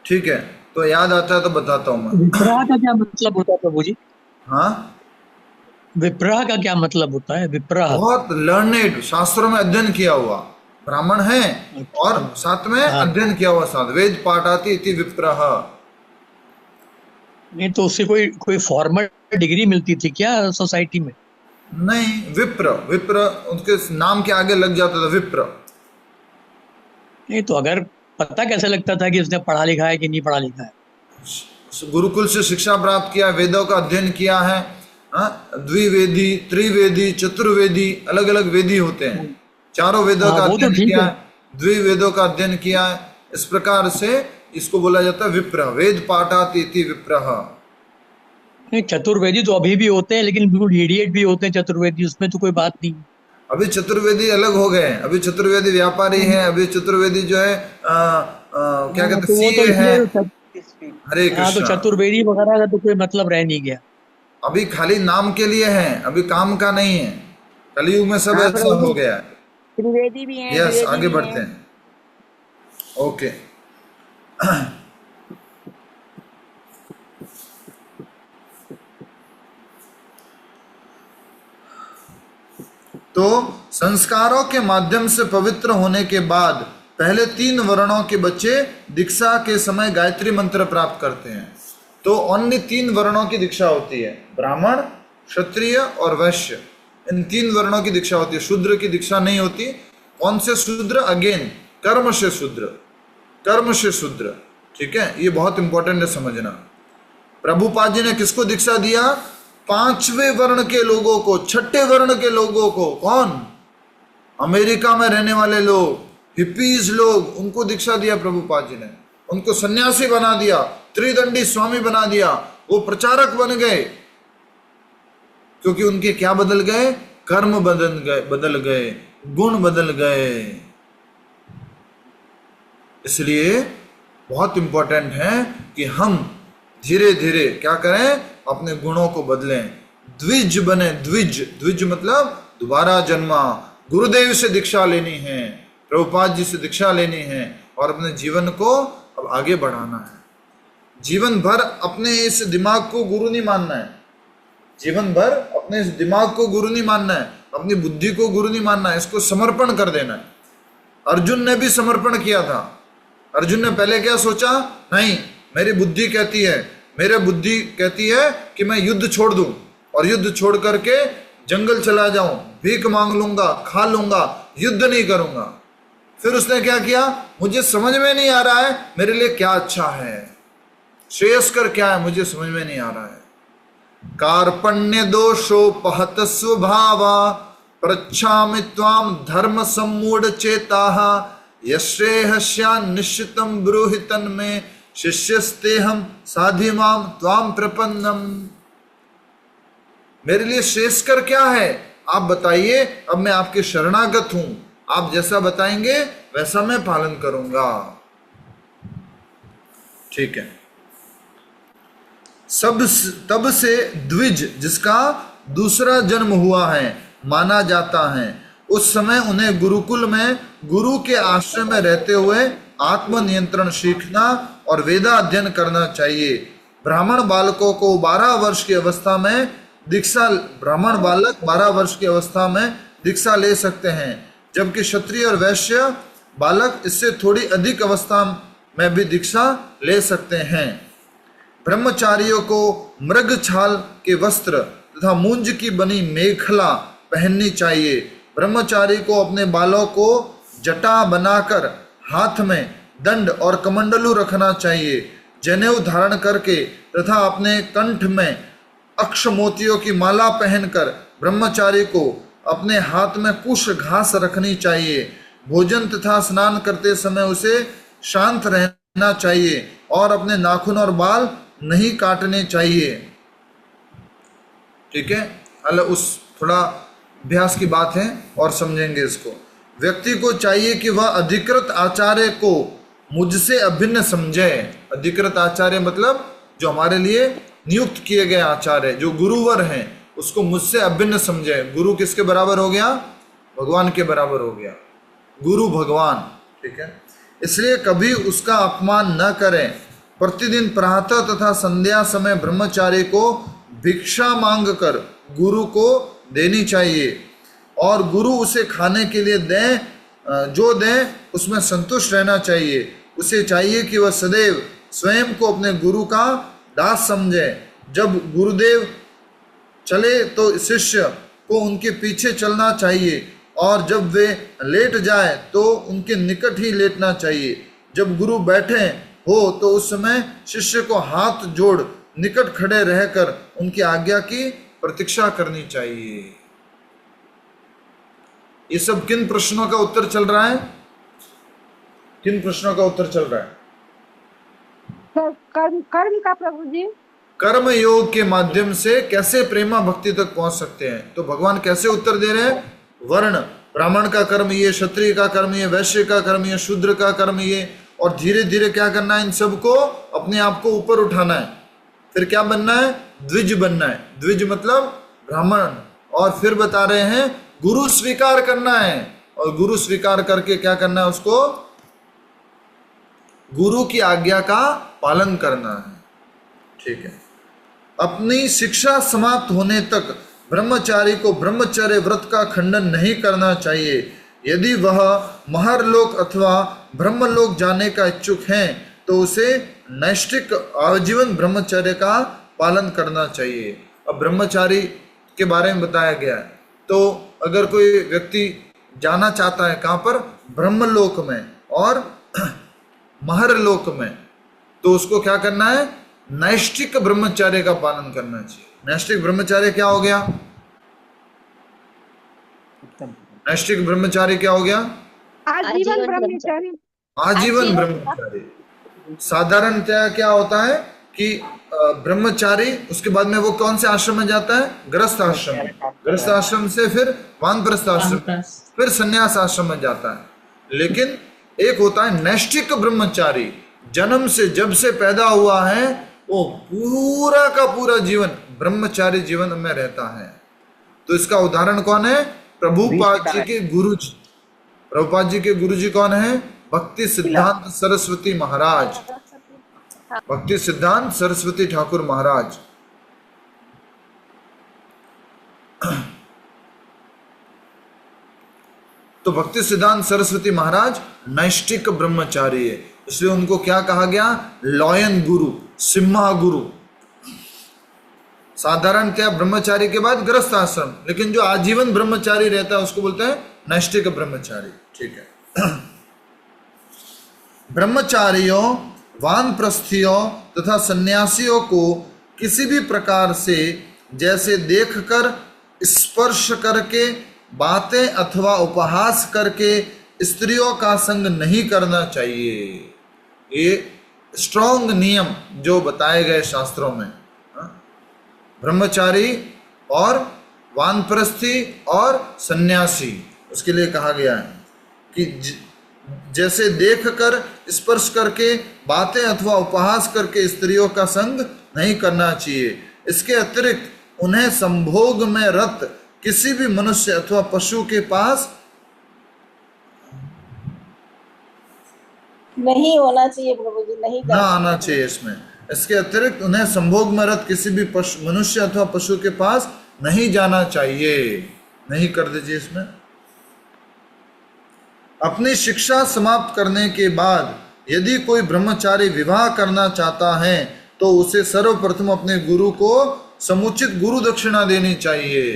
ठीक है। तो याद आता है तो बताता हूँ मैं। विप्रह का क्या मतलब होता है प्रभु जी? हाँ, विप्रह का क्या मतलब होता है? विप्रह बहुत लर्नेड, शास्त्रों में अध्ययन किया हुआ ब्राह्मण है और साथ में अध्ययन किया हुआ साथ। वेद पाठाति इति विप्रह। नहीं तो उससे कोई फॉर्मल डिग्री मिलती थी क्या सोसाइटी में? नहीं, विप्र, विप्र उनके नाम के आगे लग जाता था, विप्र। नहीं तो अगर पता कैसे लगता था कि उसने पढ़ा लिखा है कि नहीं पढ़ा लिखा है? गुरुकुल से शिक्षा प्राप्त किया, वेदों का अध्ययन किया है। द्विवेदी, त्रिवेदी, चतुर्वेदी, अलग अलग वेदी होते हैं। चारों वेदों का अध्ययन किया है, द्विवेदों का अध्ययन किया है। इस प्रकार से इसको बोला जाता है विप्र। वेद पाठाति इति विप्रः। चतुर्वेदी तो अभी भी होते हैं, लेकिन बिल्कुल इडियट भी होते हैं चतुर्वेदी, उसमें तो कोई बात नहीं। अभी चतुर्वेदी अलग हो गए हैं, अभी चतुर्वेदी व्यापारी हैं, अभी चतुर्वेदी जो है क्या कहते हैं, सीए है। हरे कृष्ण। तो चतुर्वेदी वगैरह का तो कोई मतलब रह नहीं गया, अभी खाली नाम के लिए है, अभी काम का नहीं है। कलयुग में सब ऐसा हो गया है। त्रिवेदी भी है। यस, आगे बढ़ते हैं। ओके, तो संस्कारों के माध्यम से पवित्र होने के बाद पहले 3 वर्णों के बच्चे दीक्षा के समय गायत्री मंत्र प्राप्त करते हैं। तो अन्य 3 वर्णों की दीक्षा होती है, ब्राह्मण, क्षत्रिय और वैश्य। इन 3 वर्णों की दीक्षा होती है, शूद्र की दीक्षा नहीं होती। कौन से शूद्र? अगेन कर्म से शूद्र, कर्म से शूद्र, ठीक है, ये बहुत इंपॉर्टेंट है समझना। प्रभुपाद जी ने किसको दीक्षा दिया? 5वें वर्ण के लोगों को, 6ठे वर्ण के लोगों को। कौन? अमेरिका में रहने वाले लोग, हिपीज लोग, उनको दीक्षा दिया प्रभुपाद जी ने। उनको सन्यासी बना दिया, त्रिदंडी स्वामी बना दिया, वो प्रचारक बन गए। क्योंकि उनके क्या बदल गए? कर्म बदल गए, गुण बदल गए। इसलिए बहुत इंपॉर्टेंट है कि हम धीरे धीरे क्या करें? अपने गुणों को बदलें, द्विज बने। द्विज मतलब दोबारा जन्मा। गुरुदेव से दीक्षा लेनी है, प्रभुपाद जी से दीक्षा लेनी है और अपने जीवन को अब आगे बढ़ाना है। जीवन भर अपने इस दिमाग को गुरु नहीं मानना है, जीवन भर अपने इस दिमाग को गुरु नहीं मानना है, अपनी बुद्धि को गुरु नहीं मानना है, इसको समर्पण कर देना है। अर्जुन ने भी समर्पण किया था। अर्जुन ने पहले क्या सोचा? नहीं, मेरी बुद्धि कहती है, मेरी बुद्धि कहती है कि मैं युद्ध छोड़ दूं और युद्ध छोड़ करके जंगल चला जाऊं, भीख मांग लूंगा, खा लूंगा, युद्ध नहीं करूंगा। फिर उसने क्या किया? मुझे समझ में नहीं आ रहा है मेरे लिए क्या अच्छा है, श्रेयस्कर क्या है, मुझे समझ में नहीं आ रहा है। कार्पण्य दोषोपहत स्वभावा प्रच्छामि त्वाम धर्म सम्मूढ़ चेताः यश्रेयस्या निश्चितम ब्रूहि तन्मे शिष्यस्तेहम साधिमाम त्वाम प्रपन्नम। मेरे लिए श्रेयस्कर क्या है आप बताइए, अब मैं आपके शरणागत हूं, आप जैसा बताएंगे वैसा मैं पालन करूंगा। ठीक है। सब तब से द्विज जिसका दूसरा जन्म हुआ है माना जाता है, उस समय उन्हें गुरुकुल में गुरु के आश्रय में रहते हुए आत्म नियंत्रण सीखना और वेदा अध्ययन करना चाहिए। ब्राह्मण बालकों को 12 वर्ष की अवस्था में दीक्षा, ब्राह्मण बालक 12 वर्ष की अवस्था में दीक्षा ले सकते हैं, जबकि क्षत्रिय और वैश्य बालक इससे थोड़ी अधिक अवस्था में भी दीक्षा ले सकते हैं। ब्रह्मचारियों को मृग छाल के वस्त्र तथा मूंज की बनी मेखला पहननी चाहिए। ब्रह्मचारी को अपने बालों को जटा बनाकर हाथ में दंड और कमंडलू रखना चाहिए। जनेऊ धारण करके तथा अपने कंठ में अक्ष मोतियों की माला पहनकर ब्रह्मचारी को अपने हाथ में कुश घास रखनी चाहिए। भोजन तथा स्नान करते समय उसे शांत रहना चाहिए और अपने नाखून और बाल नहीं काटने चाहिए। ठीक है, अल उस थोड़ा अभ्यास की बात है और समझेंगे इसको। व्यक्ति को चाहिए कि वह अधिकृत आचार्य को मुझसे अभिन्न समझे। अधिकृत आचार्य मतलब जो हमारे लिए नियुक्त किए गए आचार्य, जो गुरुवर हैं, उसको मुझसे अभिन्न समझे। गुरु किसके बराबर हो गया? भगवान के बराबर हो गया, गुरु भगवान। ठीक है, इसलिए कभी उसका अपमान न करें। प्रतिदिन प्रातः तथा संध्या समय ब्रह्मचारी को भिक्षा मांगकर गुरु को देनी चाहिए और गुरु उसे खाने के लिए दें, जो दें उसमें संतुष्ट रहना चाहिए। उसे चाहिए कि वह सदैव स्वयं को अपने गुरु का दास समझे। जब गुरुदेव चले तो शिष्य को उनके पीछे चलना चाहिए और जब वे लेट जाए तो उनके निकट ही लेटना चाहिए। जब गुरु बैठे हो तो उस समय शिष्य को हाथ जोड़ निकट खड़े रहकर उनकी आज्ञा की प्रतीक्षा करनी चाहिए। ये सब किन प्रश्नों का उत्तर चल रहा है? किन प्रश्नों का उत्तर चल रहा है? कर्म का प्रभु जी। कर्म योग के माध्यम से कैसे प्रेमा भक्ति तक पहुंच सकते हैं? तो भगवान कैसे उत्तर दे रहे हैं? वर्ण, ब्राह्मण का कर्म ये, क्षत्रिय का कर्म ये, वैश्य का कर्म ये, शूद्र का कर्म ये, और धीरे धीरे क्या करना है? इन सबको अपने आप को ऊपर उठाना है। फिर क्या बनना है? द्विज बनना है। द्विज मतलब ब्राह्मण। और फिर बता रहे हैं गुरु स्वीकार करना है, और गुरु स्वीकार करके क्या करना है? उसको गुरु की आज्ञा का पालन करना है। ठीक है। अपनी शिक्षा समाप्त होने तक ब्रह्मचारी को ब्रह्मचर्य व्रत का खंडन नहीं करना चाहिए। यदि वह महरलोक अथवा ब्रह्मलोक जाने का इच्छुक है तो उसे नैष्ठिक आजीवन ब्रह्मचर्य का पालन करना चाहिए। अब ब्रह्मचारी के बारे में बताया गया है, तो अगर कोई व्यक्ति जाना चाहता है कहाँ पर? ब्रह्मलोक में और महरलोक में, तो उसको क्या करना है? नैष्ठिक ब्रह्मचर्य का पालन करना चाहिए। नैष्ठिक ब्रह्मचर्य क्या हो गया? नैष्ठिक ब्रह्मचारी क्या हो गया? आजीवन ब्रह्मचारी। आजीवन ब्रह्मचारी। साधारणतया क्या होता है कि ब्रह्मचारी, उसके बाद में वो कौन से आश्रम में जाता है? गृहस्थ आश्रम में। गृहस्थ आश्रम से फिर वानप्रस्थ आश्रम, फिर संन्यास आश्रम में जाता है। लेकिन एक होता है नैष्ठिक ब्रह्मचारी, जन्म से जब से पैदा हुआ है वो पूरा का पूरा जीवन ब्रह्मचारी जीवन में रहता है। तो इसका उदाहरण कौन है? प्रभुपाद जी के गुरु जी। प्रभुपाद जी के गुरु जी कौन है? भक्ति सिद्धांत सरस्वती महाराज, भक्ति सिद्धांत सरस्वती ठाकुर महाराज। तो भक्ति सिद्धांत सरस्वती महाराज नैष्ठिक ब्रह्मचारी है, इसलिए उनको क्या कहा गया? लॉयन गुरु, सिम्हा गुरु। साधारणतया ब्रह्मचारी के बाद गृहस्थ आश्रम, लेकिन जो आजीवन ब्रह्मचारी रहता है उसको बोलते हैं नैष्ठिक ब्रह्मचारी। ठीक है। ब्रह्मचारियों, वानप्रस्थियों तथा सन्यासियों को किसी भी प्रकार से जैसे देखकर, स्पर्श करके, बातें अथवा उपहास करके स्त्रियों का संग नहीं करना चाहिए। ये स्ट्रॉन्ग नियम जो बताए गए शास्त्रों में। ब्रह्मचारी और वानप्रस्थी और सन्यासी, उसके लिए कहा गया है कि जैसे देखकर, स्पर्श करके, बातें अथवा उपहास करके स्त्रियों का संग नहीं करना चाहिए। इसके अतिरिक्त उन्हें संभोग में रत किसी भी मनुष्य अथवा पशु के पास नहीं होना चाहिए प्रभु जी, नहीं ना आना चाहिए इसमें। इसके अतिरिक्त उन्हें संभोग में रत किसी भी मनुष्य अथवा पशु के पास नहीं जाना चाहिए। नहीं कर दीजिए इसमें। अपनी शिक्षा समाप्त करने के बाद यदि कोई ब्रह्मचारी विवाह करना चाहता है तो उसे सर्वप्रथम अपने गुरु को समुचित गुरु दक्षिणा देनी चाहिए।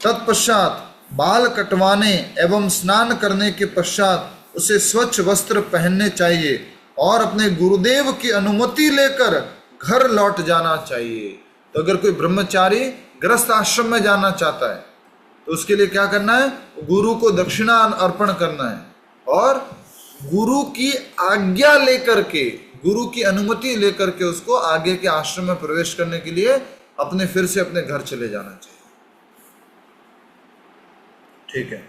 तत्पश्चात बाल कटवाने एवं स्नान करने के पश्चात उसे स्वच्छ वस्त्र पहनने चाहिए और अपने गुरुदेव की अनुमति लेकर घर लौट जाना चाहिए। तो अगर कोई ब्रह्मचारी गृहस्थ आश्रम में जाना चाहता है तो उसके लिए क्या करना है? गुरु को दक्षिणा अर्पण करना है और गुरु की आज्ञा लेकर के, गुरु की अनुमति लेकर के उसको आगे के आश्रम में प्रवेश करने के लिए फिर से अपने घर चले जाना चाहिए। ठीक है।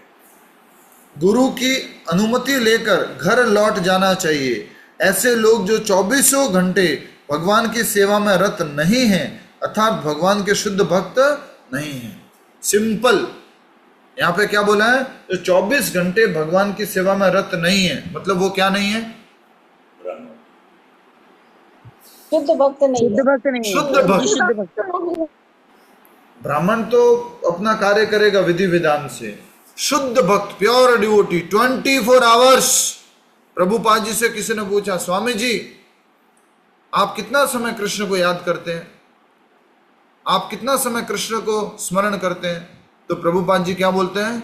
गुरु की अनुमति लेकर घर लौट जाना चाहिए। ऐसे लोग जो 24 घंटे भगवान की सेवा में रत नहीं हैं, अर्थात भगवान के शुद्ध भक्त नहीं हैं। सिंपल, यहाँ पे क्या बोला है? जो 24 घंटे भगवान की सेवा में रत नहीं है, मतलब वो क्या नहीं है? शुद्ध भक्त नहीं, शुद्ध भक्त नहीं, शुद्ध भक्त। ब्राह्मण तो अपना कार्य करेगा विधि विधान से। शुद्ध भक्त, pure devotee, 24 hours. Prabhupada ji से किसी ने पूछा, स्वामी जी आप कितना समय कृष्ण को याद करते हैं? आप कितना समय कृष्ण को स्मरण करते हैं? तो प्रभुपाद जी क्या बोलते हैं?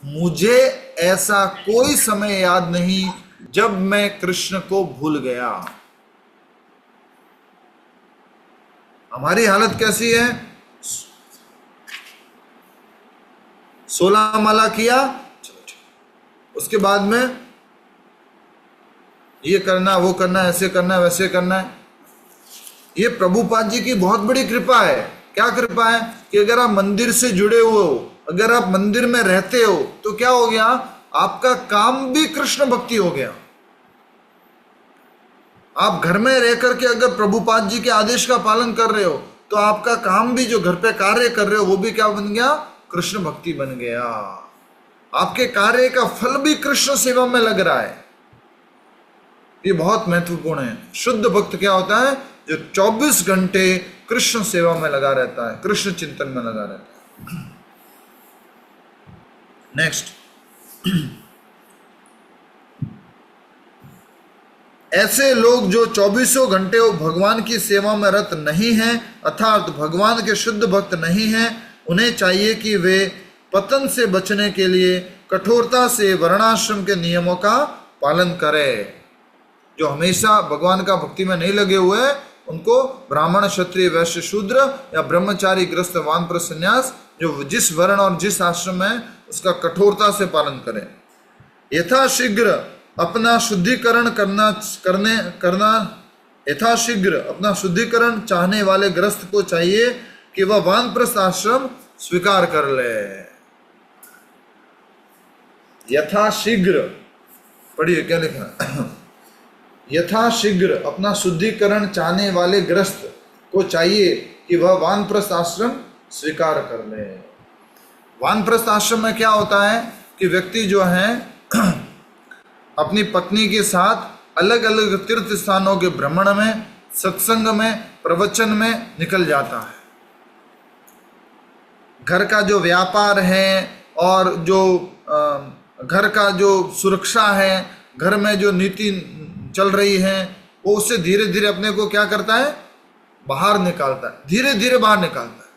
मुझे ऐसा कोई समय याद नहीं जब मैं कृष्ण को भूल गया। हमारी हालत कैसी है? 16 माला किया, चलो ठीक, उसके बाद में ये करना, वो करना, ऐसे करना, वैसे करना है। ये प्रभुपाद जी की बहुत बड़ी कृपा है। क्या कृपा है? कि अगर आप मंदिर से जुड़े हुए हो, अगर आप मंदिर में रहते हो तो क्या हो गया? आपका काम भी कृष्ण भक्ति हो गया। आप घर में रह करके अगर प्रभुपाद जी के आदेश का पालन कर रहे हो तो आपका काम भी, जो घर पे कार्य कर रहे हो, वो भी क्या बन गया? कृष्ण भक्ति बन गया। आपके कार्य का फल भी कृष्ण सेवा में लग रहा है। ये बहुत महत्वपूर्ण है। शुद्ध भक्त क्या होता है? जो 24 घंटे कृष्ण सेवा में लगा रहता है, कृष्ण चिंतन में लगा रहता है। नेक्स्ट, ऐसे लोग जो 24 घंटे भगवान की सेवा में रत नहीं हैं, अर्थात भगवान के शुद्ध भक्त नहीं हैं, उन्हें चाहिए कि वे पतन से बचने के लिए कठोरता से वर्णाश्रम के नियमों का पालन करें। जो हमेशा भगवान का भक्ति में नहीं लगे हुए हैं, उनको ब्राह्मण, क्षत्रिय, वैश्य, शूद्र या ब्रह्मचारी, गृहस्थ, वानप्रस्थ, संन्यास, जो जिस वर्ण और जिस आश्रम में है उसका कठोरता से पालन करें। यथाशीघ्र अपना शुद्धिकरण करना यथाशीघ्र अपना शुद्धिकरण चाहने वाले गृहस्थ को चाहिए कि वह वानप्रस्थ आश्रम स्वीकार कर ले। यथाशीघ्र पढ़िए क्या लिखा है। यथाशीघ्र अपना शुद्धिकरण चाहने वाले गृहस्थ को चाहिए कि वह वानप्रस्थ आश्रम स्वीकार कर ले। वानप्रस्थ आश्रम में क्या होता है कि व्यक्ति जो है अपनी पत्नी के साथ अलग अलग तीर्थ स्थानों के भ्रमण में, सत्संग में, प्रवचन में निकल जाता है। घर का जो व्यापार है और जो घर का जो सुरक्षा है, घर में जो नीति चल रही है, वो उससे धीरे धीरे अपने को क्या करता है, बाहर निकालता है, धीरे धीरे बाहर निकालता है।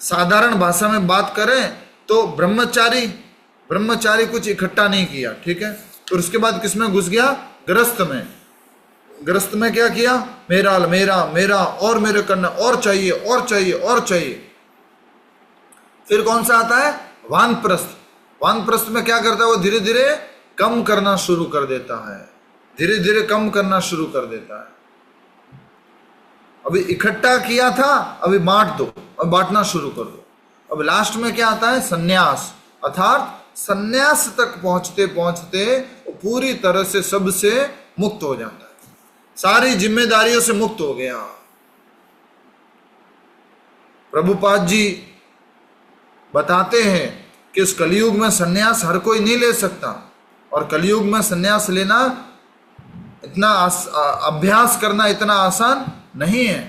साधारण भाषा में बात करें तो ब्रह्मचारी कुछ इकट्ठा नहीं किया, ठीक है, तो उसके बाद किसमें घुस गया, गृहस्थ में। गृहस्थ में क्या किया, मेरा मेरा मेरा और मेरे करना, और चाहिए और चाहिए और चाहिए। फिर कौन सा आता है, वानप्रस्थ। वानप्रस्थ में क्या करता है, वो धीरे धीरे कम करना शुरू कर देता है, धीरे धीरे कम करना शुरू कर देता है। अभी इकट्ठा किया था, अभी बांट दो, अब बांटना शुरू कर दो। अब लास्ट में क्या आता है, सन्यास, अर्थात सन्यास तक पहुंचते पहुंचते वो पूरी तरह से सबसे मुक्त हो जाता है, सारी जिम्मेदारियों से मुक्त हो गया। प्रभुपाद जी बताते हैं कि इस कलयुग में सन्यास हर कोई नहीं ले सकता, और कलयुग में सन्यास लेना इतना अभ्यास करना इतना आसान नहीं है।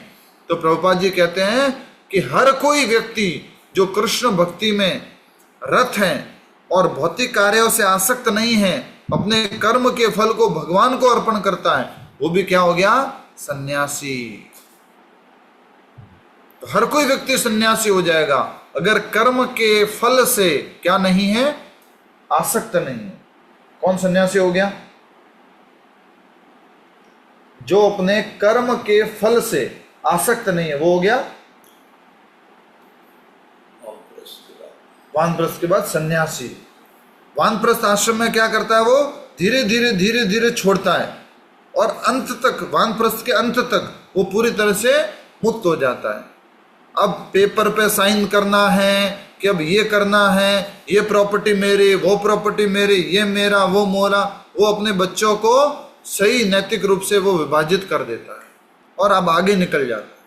तो प्रभुपाद जी कहते हैं कि हर कोई व्यक्ति जो कृष्ण भक्ति में रत है और भौतिक कार्यों से आसक्त नहीं है, अपने कर्म के फल को भगवान को अर्पण करता है, वो भी क्या हो गया, सन्यासी। तो हर कोई व्यक्ति सन्यासी हो जाएगा अगर कर्म के फल से क्या नहीं है, आसक्त नहीं है। कौन सन्यासी हो गया, जो अपने कर्म के फल से आसक्त नहीं है, वो हो गया वानप्रस्थ के बाद सन्यासी। वानप्रस्थ आश्रम में क्या करता है, वो धीरे धीरे धीरे धीरे छोड़ता है और अंत तक, वानप्रस्थ के अंत तक वो पूरी तरह से मुक्त हो जाता है। अब पेपर पे साइन करना है कि अब ये करना है, ये प्रॉपर्टी मेरी, वो प्रॉपर्टी मेरी, ये मेरा, वो मोरा, वो अपने बच्चों को सही नैतिक रूप से वो विभाजित कर देता है और अब आगे निकल जाता है।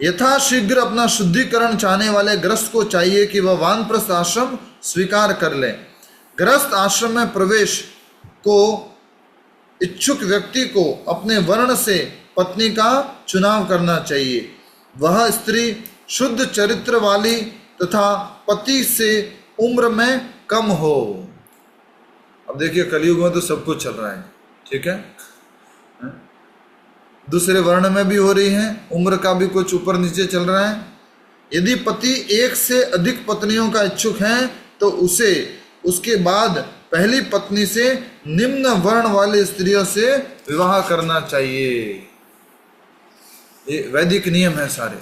यथाशीघ्र अपना शुद्धिकरण चाहने वाले गृहस्थ को चाहिए कि वह वानप्रस्थ आश्रम स्वीकार कर ले। गृहस्थ आश्रम में प्रवेश को इच्छुक व्यक्ति को अपने वर्ण से पत्नी का चुनाव करना चाहिए। वह स्त्री शुद्ध चरित्र वाली तथा पति से उम्र में कम हो। अब देखिए कलयुग में तो सब कुछ चल रहा है, ठीक है, दूसरे वर्ण में भी हो रही है, उम्र का भी कुछ ऊपर नीचे चल रहा है। यदि पति एक से अधिक पत्नियों का इच्छुक है तो उसे उसके बाद पहली पत्नी से निम्न वर्ण वाली स्त्रियों से विवाह करना चाहिए। ये वैदिक नियम है सारे,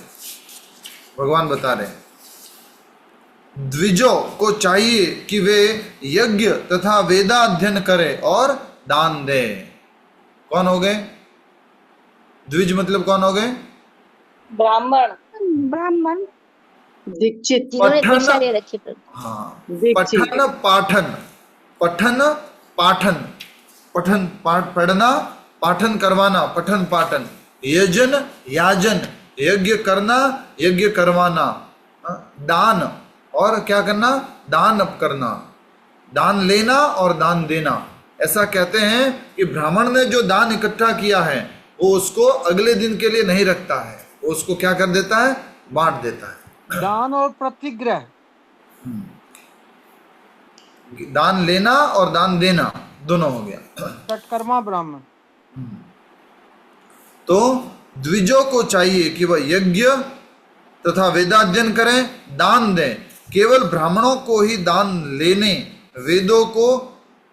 भगवान बता रहे हैं। द्विजों को चाहिए कि वे यज्ञ तथा वेदाध्ययन करें और दान दें। कौन हो गए द्विज, मतलब कौन हो गए, ब्राह्मण, ब्राह्मण, दीक्षित, जिन्होंने दीक्षा ले रखी है। हाँ, दीक्षित, पठन पाठन, पठन पाठन, पठन पढ़ना, पाठन करवाना, पठन पाठन, यजन याजन, यज्ञ करना, यज्ञ करवाना, दान और क्या करना, दान करना, दान लेना और दान देना। ऐसा कहते हैं कि ब्राह्मण ने जो दान इकट्ठा किया है वो उसको अगले दिन के लिए नहीं रखता है, वो उसको क्या कर देता है, बांट देता है। दान और प्रतिग्रह, दान लेना और दान देना दोनों हो गया। तत्कर्मा ब्राह्मण। तो द्विजों को चाहिए कि वह यज्ञ तथा वेदाध्ययन करें, दान दें। केवल ब्राह्मणों को ही दान लेने, वेदों को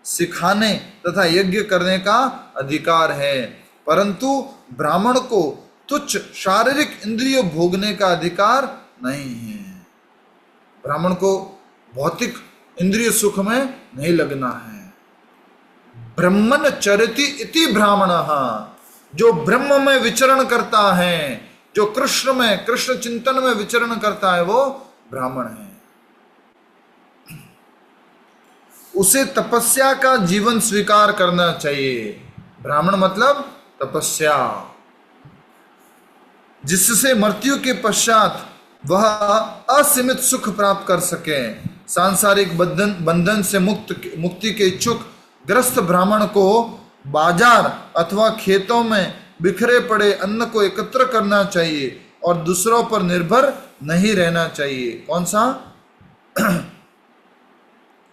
सिखाने तथा यज्ञ करने का अधिकार है, परंतु ब्राह्मण को तुच्छ शारीरिक इंद्रिय भोगने का अधिकार नहीं है। ब्राह्मण को भौतिक इंद्रिय सुख में नहीं लगना है। ब्रह्मन चरति इति ब्राह्मणः, जो ब्रह्म में विचरण करता है, जो कृष्ण में, कृष्ण चिंतन में विचरण करता है, वो ब्राह्मण है। उसे तपस्या का जीवन स्वीकार करना चाहिए। ब्राह्मण मतलब तपस्या, जिससे मृत्यु के पश्चात वह असीमित सुख प्राप्त कर सके। सांसारिक बंधन से मुक्ति के इच्छुक ग्रस्त ब्राह्मण को बाजार अथवा खेतों में बिखरे पड़े अन्न को एकत्र करना चाहिए और दूसरों पर निर्भर नहीं रहना चाहिए। कौन सा?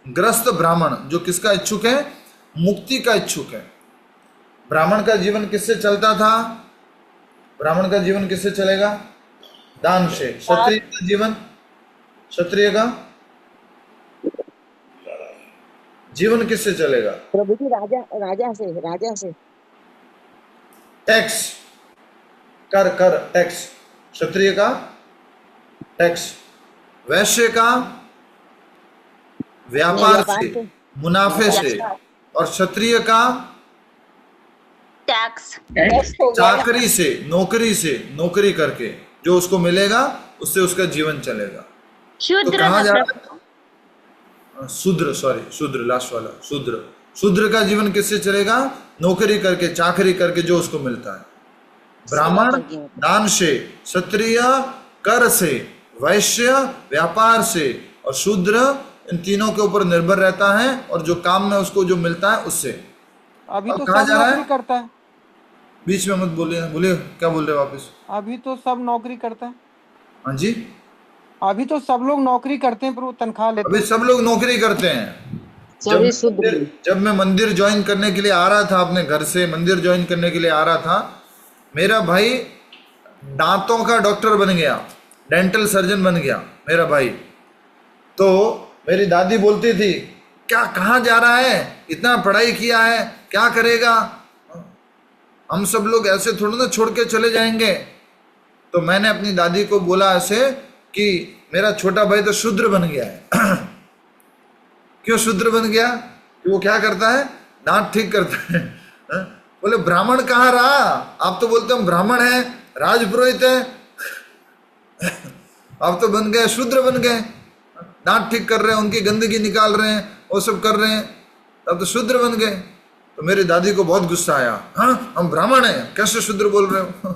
ग्रस्त ब्राह्मण, जो किसका इच्छुक है? मुक्ति का इच्छुक है। ब्राह्मण का जीवन किससे चलता था? ब्राह्मण का जीवन किससे चलेगा? दान से। क्षत्रिय का जीवन, क्षत्रिय का जीवन किससे चलेगा? प्रभु जी राजा से टैक्स, कर टैक्स। क्षत्रिय का टैक्स, वैश्य का व्यापार से, मुनाफे से, और क्षत्रिय का टैक्स चाकरी से, नौकरी से, नौकरी करके जो उसको मिलेगा उससे उसका जीवन चलेगा। तो कहा जा रहा है? शूद्र, लास्ट वाला शूद्र का जीवन किससे चलेगा? नौकरी करके, चाकरी करके जो उसको मिलता है। ब्राह्मण दान से, क्षत्रिय कर से, वैश्य व्यापार से, और शूद्र इन तीनों के ऊपर निर्भर रहता है और जो काम में उसको जो मिलता है उससे। अभी तो कहा सब जा रहा नौकरी है? करता है। बीच में मत बोलिए क्या बोल रहे हो वापस? अभी तो सब नौकरी करता है। हाँ जी, अभी तो सब लोग नौकरी करते हैं, पर वो तनख्वाह लेते अभी सब लोग नौकरी करते हैं। जब मैं मंदिर ज्वाइन करने के लिए आ रहा था, अपने घर से मंदिर ज्वाइन करने के लिए आ रहा था, मेरा भाई दांतों का डॉक्टर बन गया, डेंटल सर्जन बन गया मेरा भाई। तो मेरी दादी बोलती थी, क्या कहाँ जा रहा है, इतना पढ़ाई किया है, क्या करेगा? हम सब लोग ऐसे थोड़ा ना छोड़ के चले जाएंगे। तो मैंने अपनी दादी को बोला ऐसे कि मेरा छोटा भाई तो शूद्र बन गया है। क्यों शूद्र बन गया? कि वो क्या करता है? दांत ठीक करता है। बोले ब्राह्मण कहाँ रहा? आप तो बोलते हम ब्राह्मण हैं, राजपुरोहित है। आप तो बन गए, शूद्र बन गए, दांत ठीक कर रहे हैं, उनकी गंदगी निकाल रहे हैं, वो सब कर रहे हैं, अब तो शूद्र बन गए। तो मेरी दादी को बहुत गुस्सा आया, हाँ हम ब्राह्मण हैं, कैसे शूद्र बोल रहे हो?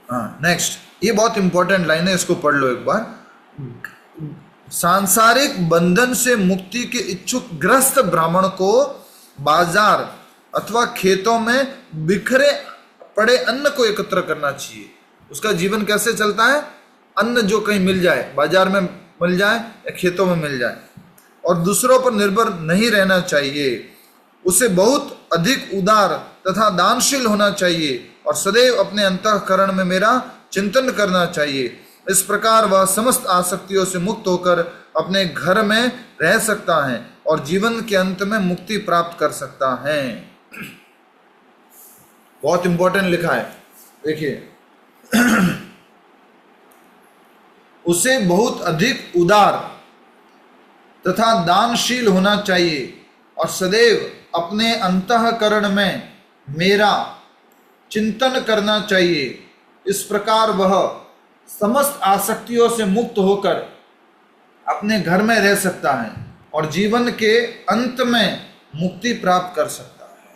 हाँ, नेक्स्ट, ये बहुत इंपॉर्टेंट लाइन है, इसको पढ़ लो एक बार। सांसारिक बंधन से मुक्ति के इच्छुक ग्रस्त ब्राह्मण को बाजार अथवा खेतों में बिखरे पड़े अन्न को एकत्र करना चाहिए। उसका जीवन कैसे चलता है? अन्न जो कहीं मिल जाए, बाजार में मिल जाए या खेतों में मिल जाए, और दूसरों पर निर्भर नहीं रहना चाहिए। उसे बहुत अधिक उदार तथा दानशील होना चाहिए और सदैव अपने अंतःकरण में मेरा चिंतन करना चाहिए। इस प्रकार वह समस्त आसक्तियों से मुक्त होकर अपने घर में रह सकता है और जीवन के अंत में मुक्ति प्राप्त कर सकता है। बहुत इंपॉर्टेंट लिखा है, देखिए। उसे बहुत अधिक उदार तथा दानशील होना चाहिए और सदैव अपने अंतःकरण में मेरा चिंतन करना चाहिए। इस प्रकार वह समस्त आसक्तियों से मुक्त होकर अपने घर में रह सकता है और जीवन के अंत में मुक्ति प्राप्त कर सकता है।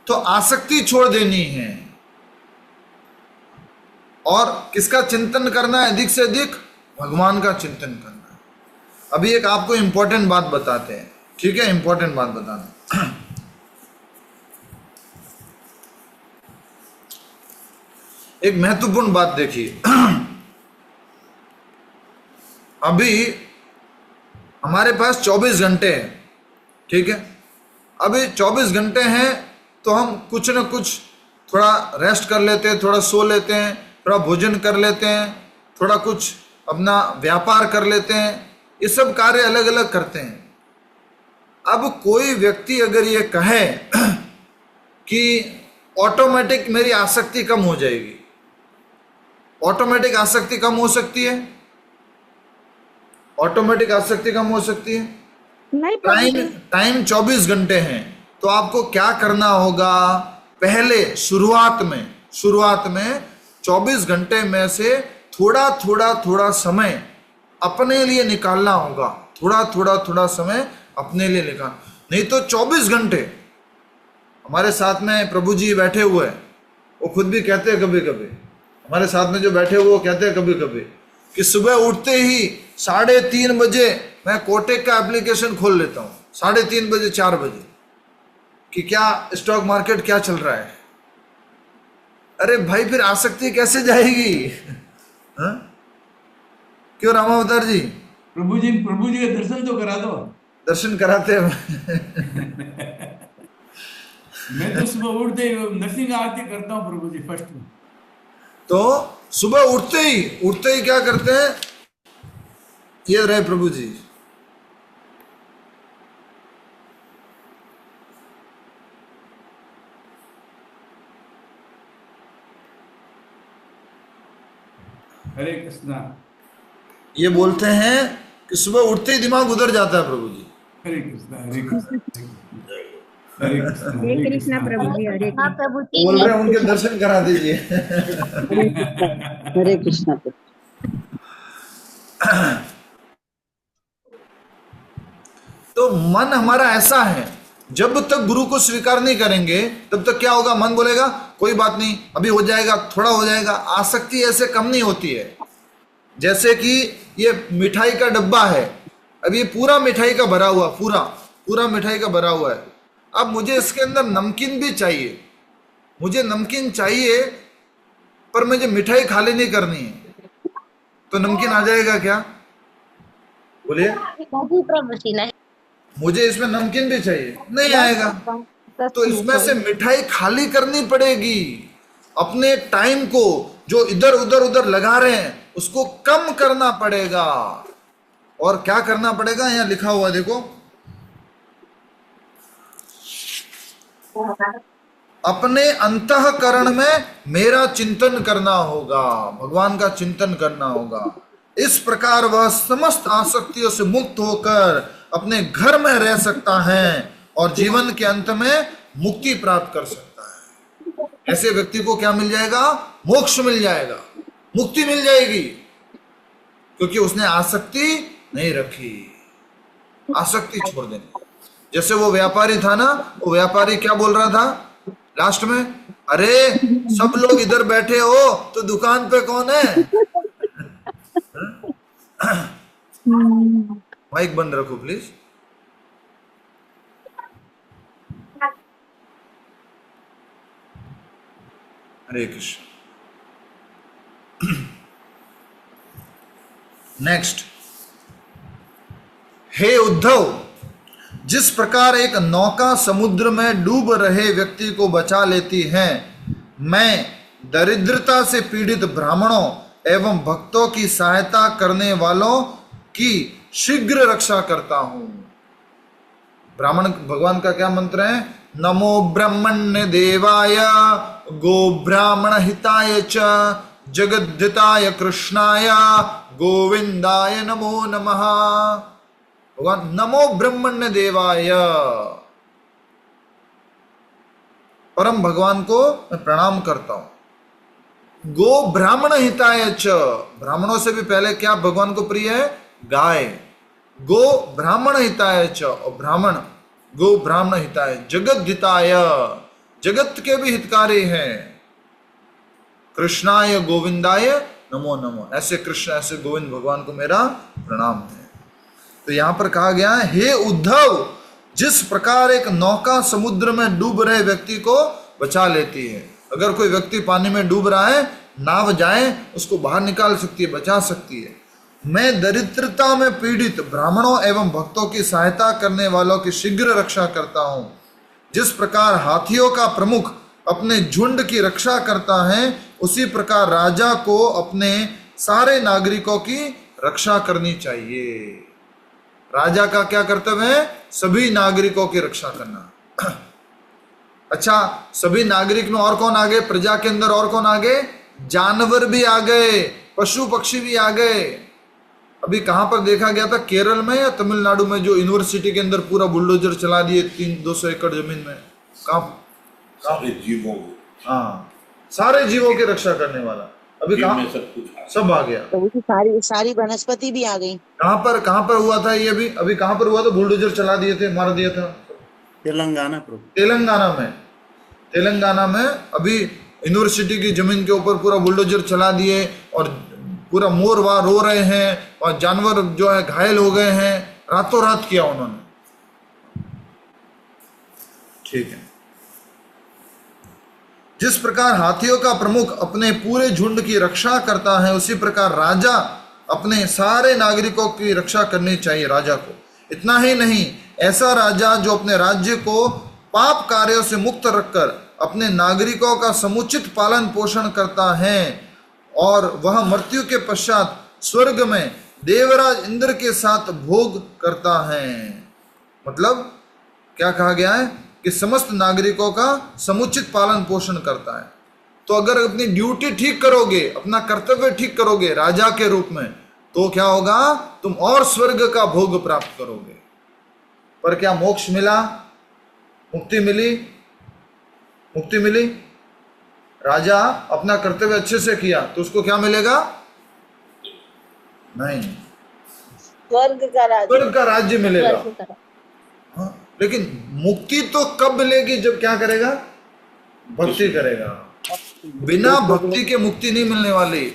तो आसक्ति छोड़ देनी है और किसका चिंतन करना है? अधिक से अधिक भगवान का चिंतन करना है। अभी एक आपको इंपॉर्टेंट बात बताते हैं, ठीक है? इंपॉर्टेंट बात बताना। एक महत्वपूर्ण बात देखिए। अभी हमारे पास 24 घंटे हैं, ठीक है, अभी 24 घंटे हैं तो हम कुछ न कुछ थोड़ा रेस्ट कर लेते हैं, थोड़ा सो लेते हैं, थोड़ा भोजन कर लेते हैं, थोड़ा कुछ अपना व्यापार कर लेते हैं, ये सब कार्य अलग अलग करते हैं। अब कोई व्यक्ति अगर ये कहे कि ऑटोमेटिक मेरी आसक्ति कम हो जाएगी, ऑटोमेटिक आसक्ति कम हो सकती है? ऑटोमेटिक आसक्ति कम हो सकती है? नहीं टाइम 24 घंटे हैं, तो आपको क्या करना होगा? पहले शुरुआत में 24 घंटे में से थोड़ा समय अपने लिए निकालना होगा, थोड़ा समय अपने लिए निकाल, नहीं तो 24 घंटे। हमारे साथ में प्रभु जी बैठे हुए हैं, वो खुद भी कहते हैं कभी कभी, हमारे साथ में जो बैठे हुए वो कहते हैं कभी कभी कि सुबह उठते ही 3:30 बजे मैं कोटेक का एप्लीकेशन खोल लेता हूँ, 3:30 बजे 4 बजे, कि क्या स्टॉक मार्केट क्या चल रहा है। अरे भाई, फिर आसक्ति कैसे जाएगी? हाँ? क्यों रामावतार जी? प्रभु जी के दर्शन तो करा दो। दर्शन कराते हैं। मैं तो सुबह उठते ही नरसिंह आरती करता हूँ प्रभु जी फर्स्ट में। तो सुबह उठते ही क्या करते हैं? ये रहे प्रभु जी, हरे कृष्णा। ये बोलते हैं कि सुबह उठते ही दिमाग उधर जाता है प्रभु जी। हरे कृष्णा हरे कृष्णा हरे कृष्णा हरे कृष्णा प्रभु जी, हरे हाँ प्रभु जी, बोल रहे हैं उनके दर्शन करा दीजिए। हरे कृष्णा। तो मन हमारा ऐसा है, जब तक गुरु को स्वीकार नहीं करेंगे तब तक क्या होगा? मन बोलेगा कोई बात नहीं, अभी हो जाएगा, थोड़ा हो जाएगा। आसक्ति ऐसे कम नहीं होती है। जैसे कि ये मिठाई का डब्बा है, अब ये पूरा मिठाई का भरा हुआ, पूरा मिठाई का भरा हुआ है। अब मुझे इसके अंदर नमकीन भी चाहिए, मुझे नमकीन चाहिए, पर मुझे मिठाई खाली नहीं करनी है, तो नमकीन आ जाएगा क्या? बोलिए। प्रभु जी नहीं, मुझे इसमें नमकीन भी चाहिए, नहीं आएगा। तो इसमें से मिठाई खाली करनी पड़ेगी। अपने टाइम को जो इधर उधर लगा रहे हैं उसको कम करना पड़ेगा। और क्या करना पड़ेगा? यहाँ लिखा हुआ देखो, अपने अंतःकरण में मेरा चिंतन करना होगा, भगवान का चिंतन करना होगा। इस प्रकार वह समस्त आसक्तियों से मुक्त होकर अपने घर में रह सकता है और जीवन के अंत में मुक्ति प्राप्त कर सकता है। ऐसे व्यक्ति को क्या मिल जाएगा? मोक्ष मिल जाएगा, मुक्ति मिल जाएगी, क्योंकि उसने आसक्ति नहीं रखी, आसक्ति छोड़ देनी। जैसे वो व्यापारी था ना, वो व्यापारी क्या बोल रहा था लास्ट में? अरे सब लोग इधर बैठे हो तो दुकान पे कौन है? माइक बंद रखो प्लीज। हरे कृष्ण। नेक्स्ट, हे उद्धव, जिस प्रकार एक नौका समुद्र में डूब रहे व्यक्ति को बचा लेती है, मैं दरिद्रता से पीड़ित ब्राह्मणों एवं भक्तों की सहायता करने वालों की शीघ्र रक्षा करता हूं। ब्राह्मण भगवान का क्या मंत्र है? नमो ब्रह्मण्य देवाय गो ब्राह्मण हिताय च जगद्धिताय कृष्णाय गोविंदाय नमो नमः। भगवान नमो ब्रह्मण्य देवाय, परम भगवान को मैं प्रणाम करता हूं। गो ब्राह्मण हिताय च, ब्राह्मणों से भी पहले क्या भगवान को प्रिय है? गाय। गो ब्राह्मण हिताय च, और ब्राह्मण गो ब्राह्मण हिताय, जगत हिताय, जगत के भी हितकारी हैं। कृष्णाय गोविंदाय नमो नमो, ऐसे कृष्ण ऐसे गोविंद भगवान को मेरा प्रणाम है। तो यहां पर कहा गया है, हे उद्धव, जिस प्रकार एक नौका समुद्र में डूब रहे व्यक्ति को बचा लेती है। अगर कोई व्यक्ति पानी में डूब रहा है, नाव जाए उसको बाहर निकाल सकती है, बचा सकती है। मैं दरिद्रता में पीड़ित ब्राह्मणों एवं भक्तों की सहायता करने वालों की शीघ्र रक्षा करता हूँ। जिस प्रकार हाथियों का प्रमुख अपने झुंड की रक्षा करता है, उसी प्रकार राजा को अपने सारे नागरिकों की रक्षा करनी चाहिए। राजा का क्या कर्तव्य है? सभी नागरिकों की रक्षा करना। अच्छा, सभी नागरिक में और कौन आ गए? प्रजा के अंदर और कौन आ गए? जानवर भी आ गए, पशु पक्षी भी आ गए। अभी कहां पर देखा गया था? केरल में या तमिलनाडु में, जो यूनिवर्सिटी के अंदर पूरा बुलडोजर चला दिए 200 एकड़ जमीन में। सारे जीवों को, हाँ, सारे जीवों की रक्षा करने वाला। अभी कहां सब आ गया, तो सारी वनस्पति भी आ गई। कहां पर हुआ था ये? अभी कहां पर हुआ था? बुलडोजर चला दिए थे, मार दिया था। तेलंगाना में अभी यूनिवर्सिटी की जमीन के ऊपर पूरा बुलडोजर चला दिए और पूरा मोर वहां रो रहे हैं और जानवर जो है घायल हो गए हैं। रातों रात किया उन्होंने। ठीक है। जिस प्रकार हाथियों का प्रमुख अपने पूरे झुंड की रक्षा करता है, उसी प्रकार राजा अपने सारे नागरिकों की रक्षा करनी चाहिए राजा को। इतना ही नहीं, ऐसा राजा जो अपने राज्य को पाप कार्यों से मुक्त रखकर अपने नागरिकों का समुचित पालन पोषण करता है और वह मृत्यु के पश्चात स्वर्ग में देवराज इंद्र के साथ भोग करता है। मतलब क्या कहा गया है कि समस्त नागरिकों का समुचित पालन पोषण करता है। तो अगर अपनी ड्यूटी ठीक करोगे, अपना कर्तव्य ठीक करोगे राजा के रूप में, तो क्या होगा? तुम और स्वर्ग का भोग प्राप्त करोगे। पर क्या मोक्ष मिला? मुक्ति मिली? मुक्ति मिली? राजा अपना कर्तव्य अच्छे से किया तो उसको क्या मिलेगा? नहीं, स्वर्ग का राज्य मिलेगा। हाँ, लेकिन मुक्ति तो कब मिलेगी? जब क्या करेगा? भक्ति करेगा। बिना भक्ति के मुक्ति नहीं मिलने वाली।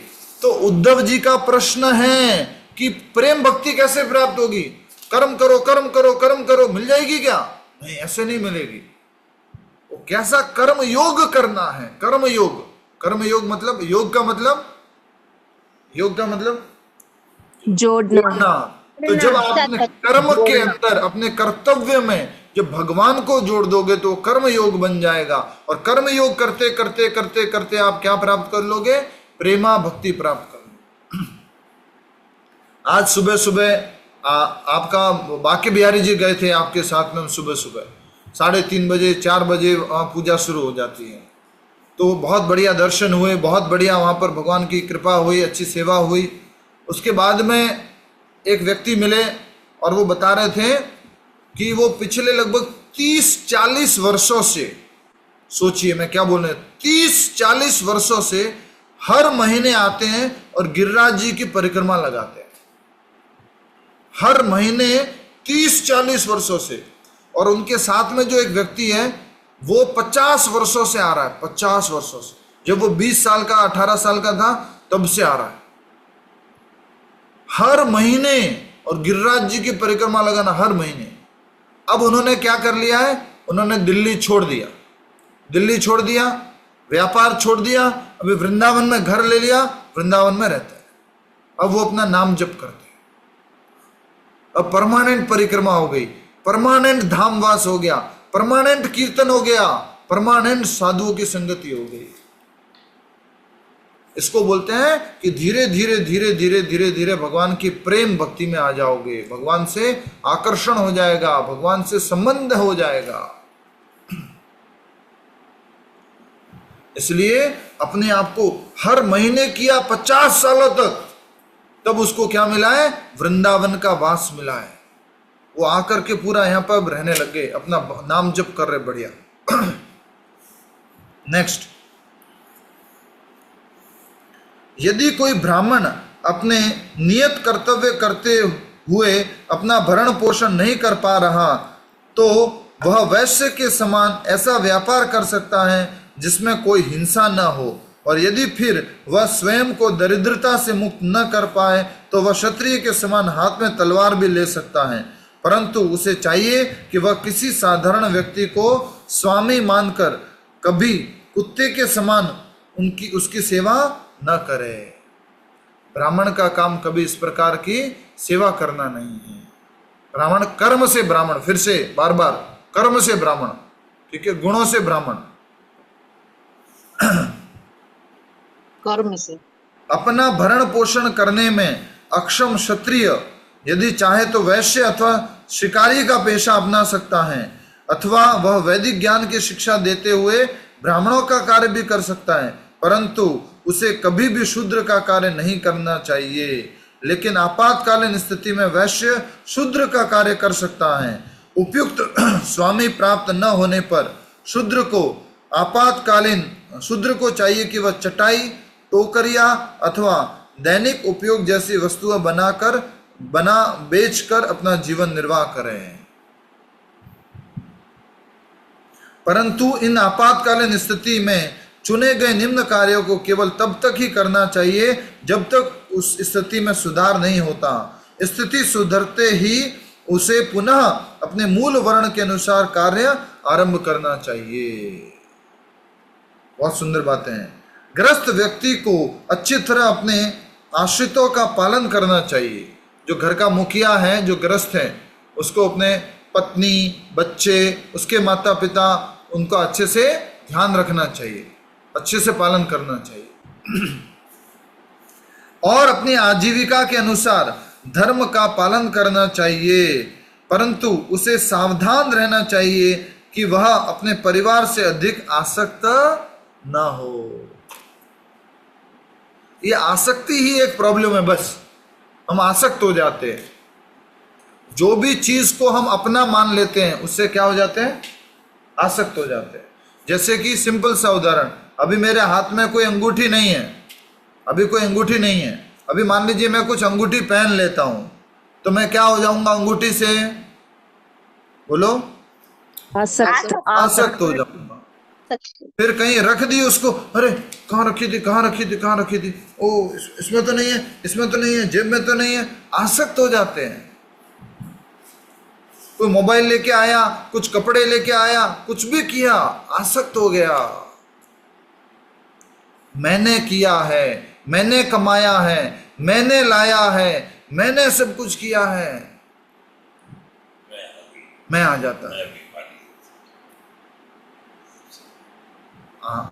तो उद्धव जी का प्रश्न है कि प्रेम भक्ति कैसे प्राप्त होगी? कर्म करो, कर्म करो, कर्म करो, मिल जाएगी क्या? नहीं, ऐसे नहीं मिलेगी। वो कैसा कर्म योग करना है? कर्म योग, कर्म योग मतलब, योग का मतलब जोड़ना। तो जब आप अपने कर्म के अंदर, अपने कर्तव्य में जब भगवान को जोड़ दोगे तो कर्म योग बन जाएगा। और कर्म योग करते करते करते करते आप क्या प्राप्त कर लोगे? प्रेमा भक्ति प्राप्त कर लोगे। आज सुबह सुबह आपका बांके बिहारी जी गए थे आपके साथ में। सुबह सुबह 3:30 बजे 4 बजे वहाँ पूजा शुरू हो जाती है। तो बहुत बढ़िया दर्शन हुए, बहुत बढ़िया वहाँ पर भगवान की कृपा हुई, अच्छी सेवा हुई। उसके बाद में एक व्यक्ति मिले और वो बता रहे थे कि वो पिछले लगभग 30-40 वर्षों से, सोचिए मैं क्या बोल रहे, 30-40 वर्षों से हर महीने आते हैं और गिरिराज जी की परिक्रमा लगाते हैं। हर महीने 30-40 वर्षों से। और उनके साथ में जो एक व्यक्ति है वो 50 वर्षों से आ रहा है। 50 वर्षों से, जब वो 20 साल का 18 साल का था तब से आ रहा है हर महीने। और गिरिराज जी की परिक्रमा लगाना हर महीने। अब उन्होंने क्या कर लिया है? उन्होंने दिल्ली छोड़ दिया, दिल्ली छोड़ दिया, व्यापार छोड़ दिया। अभी वृंदावन में घर ले लिया, वृंदावन में रहते हैं। अब वो अपना नाम जप करते हैं। अब परमानेंट परिक्रमा हो गई, परमानेंट धामवास हो गया, परमानेंट कीर्तन हो गया, परमानेंट साधुओं की संगति हो गई। इसको बोलते हैं कि धीरे धीरे धीरे धीरे धीरे धीरे भगवान की प्रेम भक्ति में आ जाओगे। भगवान से आकर्षण हो जाएगा, भगवान से संबंध हो जाएगा। इसलिए अपने आप को हर महीने किया 50 सालों तक, तब उसको क्या मिला है? वृंदावन का वास मिला है। वो आकर के पूरा यहां पर रहने लग गए, अपना नाम जप कर रहे, बढ़िया। नेक्स्ट, यदि कोई ब्राह्मण अपने नियत कर्तव्य करते हुए अपना भरण पोषण नहीं कर पा रहा तो वह वैश्य के समान ऐसा व्यापार कर सकता है जिसमें कोई हिंसा न हो। और यदि फिर वह स्वयं को दरिद्रता से मुक्त न कर पाए तो वह क्षत्रिय के समान हाथ में तलवार भी ले सकता है, परंतु उसे चाहिए कि वह किसी साधारण व्यक्ति को स्वामी मानकर कभी कुत्ते के समान उसकी सेवा न करे। ब्राह्मण का काम कभी इस प्रकार की सेवा करना नहीं है। ब्राह्मण कर्म से ब्राह्मण, फिर से बार बार कर्म से ब्राह्मण, ठीक है, गुणों से ब्राह्मण। कर्म से अपना भरण पोषण करने में अक्षम क्षत्रिय यदि चाहे तो वैश्य अथवा शिकारी का पेशा अपना सकता है, अथवा वह वैदिक ज्ञान की शिक्षा देते हुए ब्राह्मणों का कार्य भी कर सकता है, परंतु उसे कभी भी शूद्र का कार्य नहीं करना चाहिए। लेकिन आपातकालीन स्थिति में वैश्य शूद्र का कार्य कर सकता है। उपयुक्त स्वामी प्राप्त न होने पर शूद्र को चाहिए कि वह चटाई, टोकरिया अथवा दैनिक उपयोग जैसी वस्तुएं बेचकर अपना जीवन निर्वाह करें। परंतु इन आपातकालीन स्थिति में चुने गए निम्न कार्यों को केवल तब तक ही करना चाहिए जब तक उस स्थिति में सुधार नहीं होता। स्थिति सुधरते ही उसे पुनः अपने मूल वर्ण के अनुसार कार्य आरंभ करना चाहिए। बहुत सुंदर बातें हैं। ग्रस्त व्यक्ति को अच्छी तरह अपने आश्रितों का पालन करना चाहिए। जो घर का मुखिया है, जो ग्रस्त है, उसको अपने पत्नी, बच्चे, उसके माता पिता, उनका अच्छे से ध्यान रखना चाहिए, अच्छे से पालन करना चाहिए और अपनी आजीविका के अनुसार धर्म का पालन करना चाहिए। परंतु उसे सावधान रहना चाहिए कि वह अपने परिवार से अधिक आसक्त ना हो। ये आसक्ति ही एक प्रॉब्लम है, बस हम आसक्त हो जाते हैं। जो भी चीज को हम अपना मान लेते हैं उससे क्या हो जाते हैं, आसक्त हो जाते हैं। जैसे कि सिंपल सा उदाहरण, अभी मेरे हाथ में कोई अंगूठी नहीं है, अभी मान लीजिए मैं कुछ अंगूठी पहन लेता हूं, तो मैं क्या हो जाऊंगा अंगूठी से, बोलो, आसक्त हो जाऊंगा। फिर कहीं रख दी उसको, अरे कहाँ रखी थी, ओ इसमें तो नहीं है, जेब में तो नहीं है, आसक्त हो जाते हैं। कोई मोबाइल लेके आया, कुछ कपड़े लेके आया, कुछ भी किया, आसक्त हो गया। मैंने किया है, मैंने कमाया है, मैंने लाया है, मैंने सब कुछ किया है, मैं आ जाता है।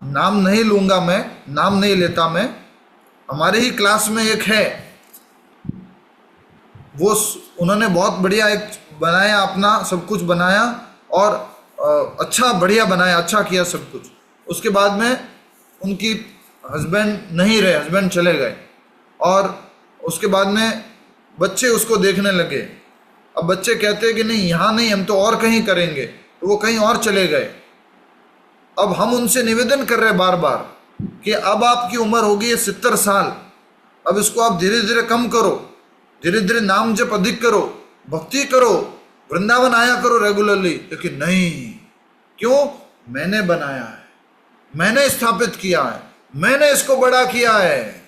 नाम नहीं लूंगा मैं, नाम नहीं लेता मैं। हमारे ही क्लास में एक है, वो उन्होंने बहुत बढ़िया एक बनाया, अपना सब कुछ बनाया और अच्छा बढ़िया बनाया, अच्छा किया सब कुछ। उसके बाद में उनकी हस्बैंड नहीं रहे, हस्बैंड चले गए और उसके बाद में बच्चे उसको देखने लगे। अब बच्चे कहते हैं कि नहीं यहाँ नहीं, हम तो और कहीं करेंगे, तो वो कहीं और चले गए। अब हम उनसे निवेदन कर रहे हैं बार बार कि अब आपकी उम्र होगी है 70 साल, अब इसको आप धीरे धीरे कम करो, धीरे धीरे नाम जप अधिक करो, भक्ति करो, वृंदावन आया करो रेगुलरली। लेकिन नहीं, क्यों? मैंने बनाया है, मैंने स्थापित किया है, मैंने इसको बड़ा किया है,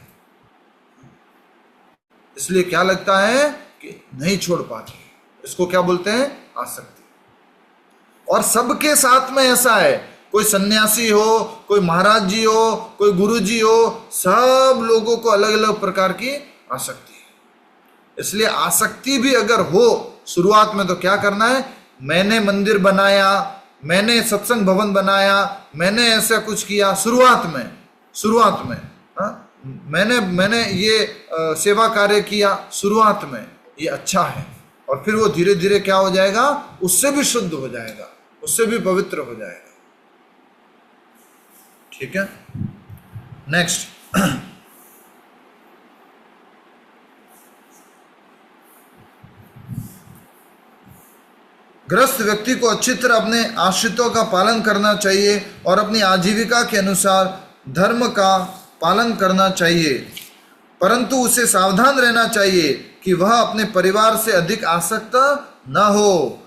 इसलिए क्या लगता है कि नहीं छोड़ पाते। इसको क्या बोलते हैं? आसक्ति। और सबके साथ में ऐसा है, कोई सन्यासी हो, कोई महाराज जी हो, कोई गुरु जी हो, सब लोगों को अलग अलग प्रकार की आसक्ति है। इसलिए आसक्ति भी अगर हो शुरुआत में, तो क्या करना है? मैंने मंदिर बनाया, मैंने सत्संग भवन बनाया, मैंने ऐसा कुछ किया, शुरुआत में मैंने ये सेवा कार्य किया शुरुआत में, ये अच्छा है। और फिर वो धीरे धीरे क्या हो जाएगा? उससे भी शुद्ध हो जाएगा, उससे भी पवित्र हो जाएगा। ठीक है, नेक्स्ट। ग्रस्त व्यक्ति को अच्छी तरह अपने आश्रितों का पालन करना चाहिए और अपनी आजीविका के अनुसार धर्म का पालन करना चाहिए, परंतु उसे सावधान रहना चाहिए कि वह अपने परिवार से अधिक आसक्त न हो।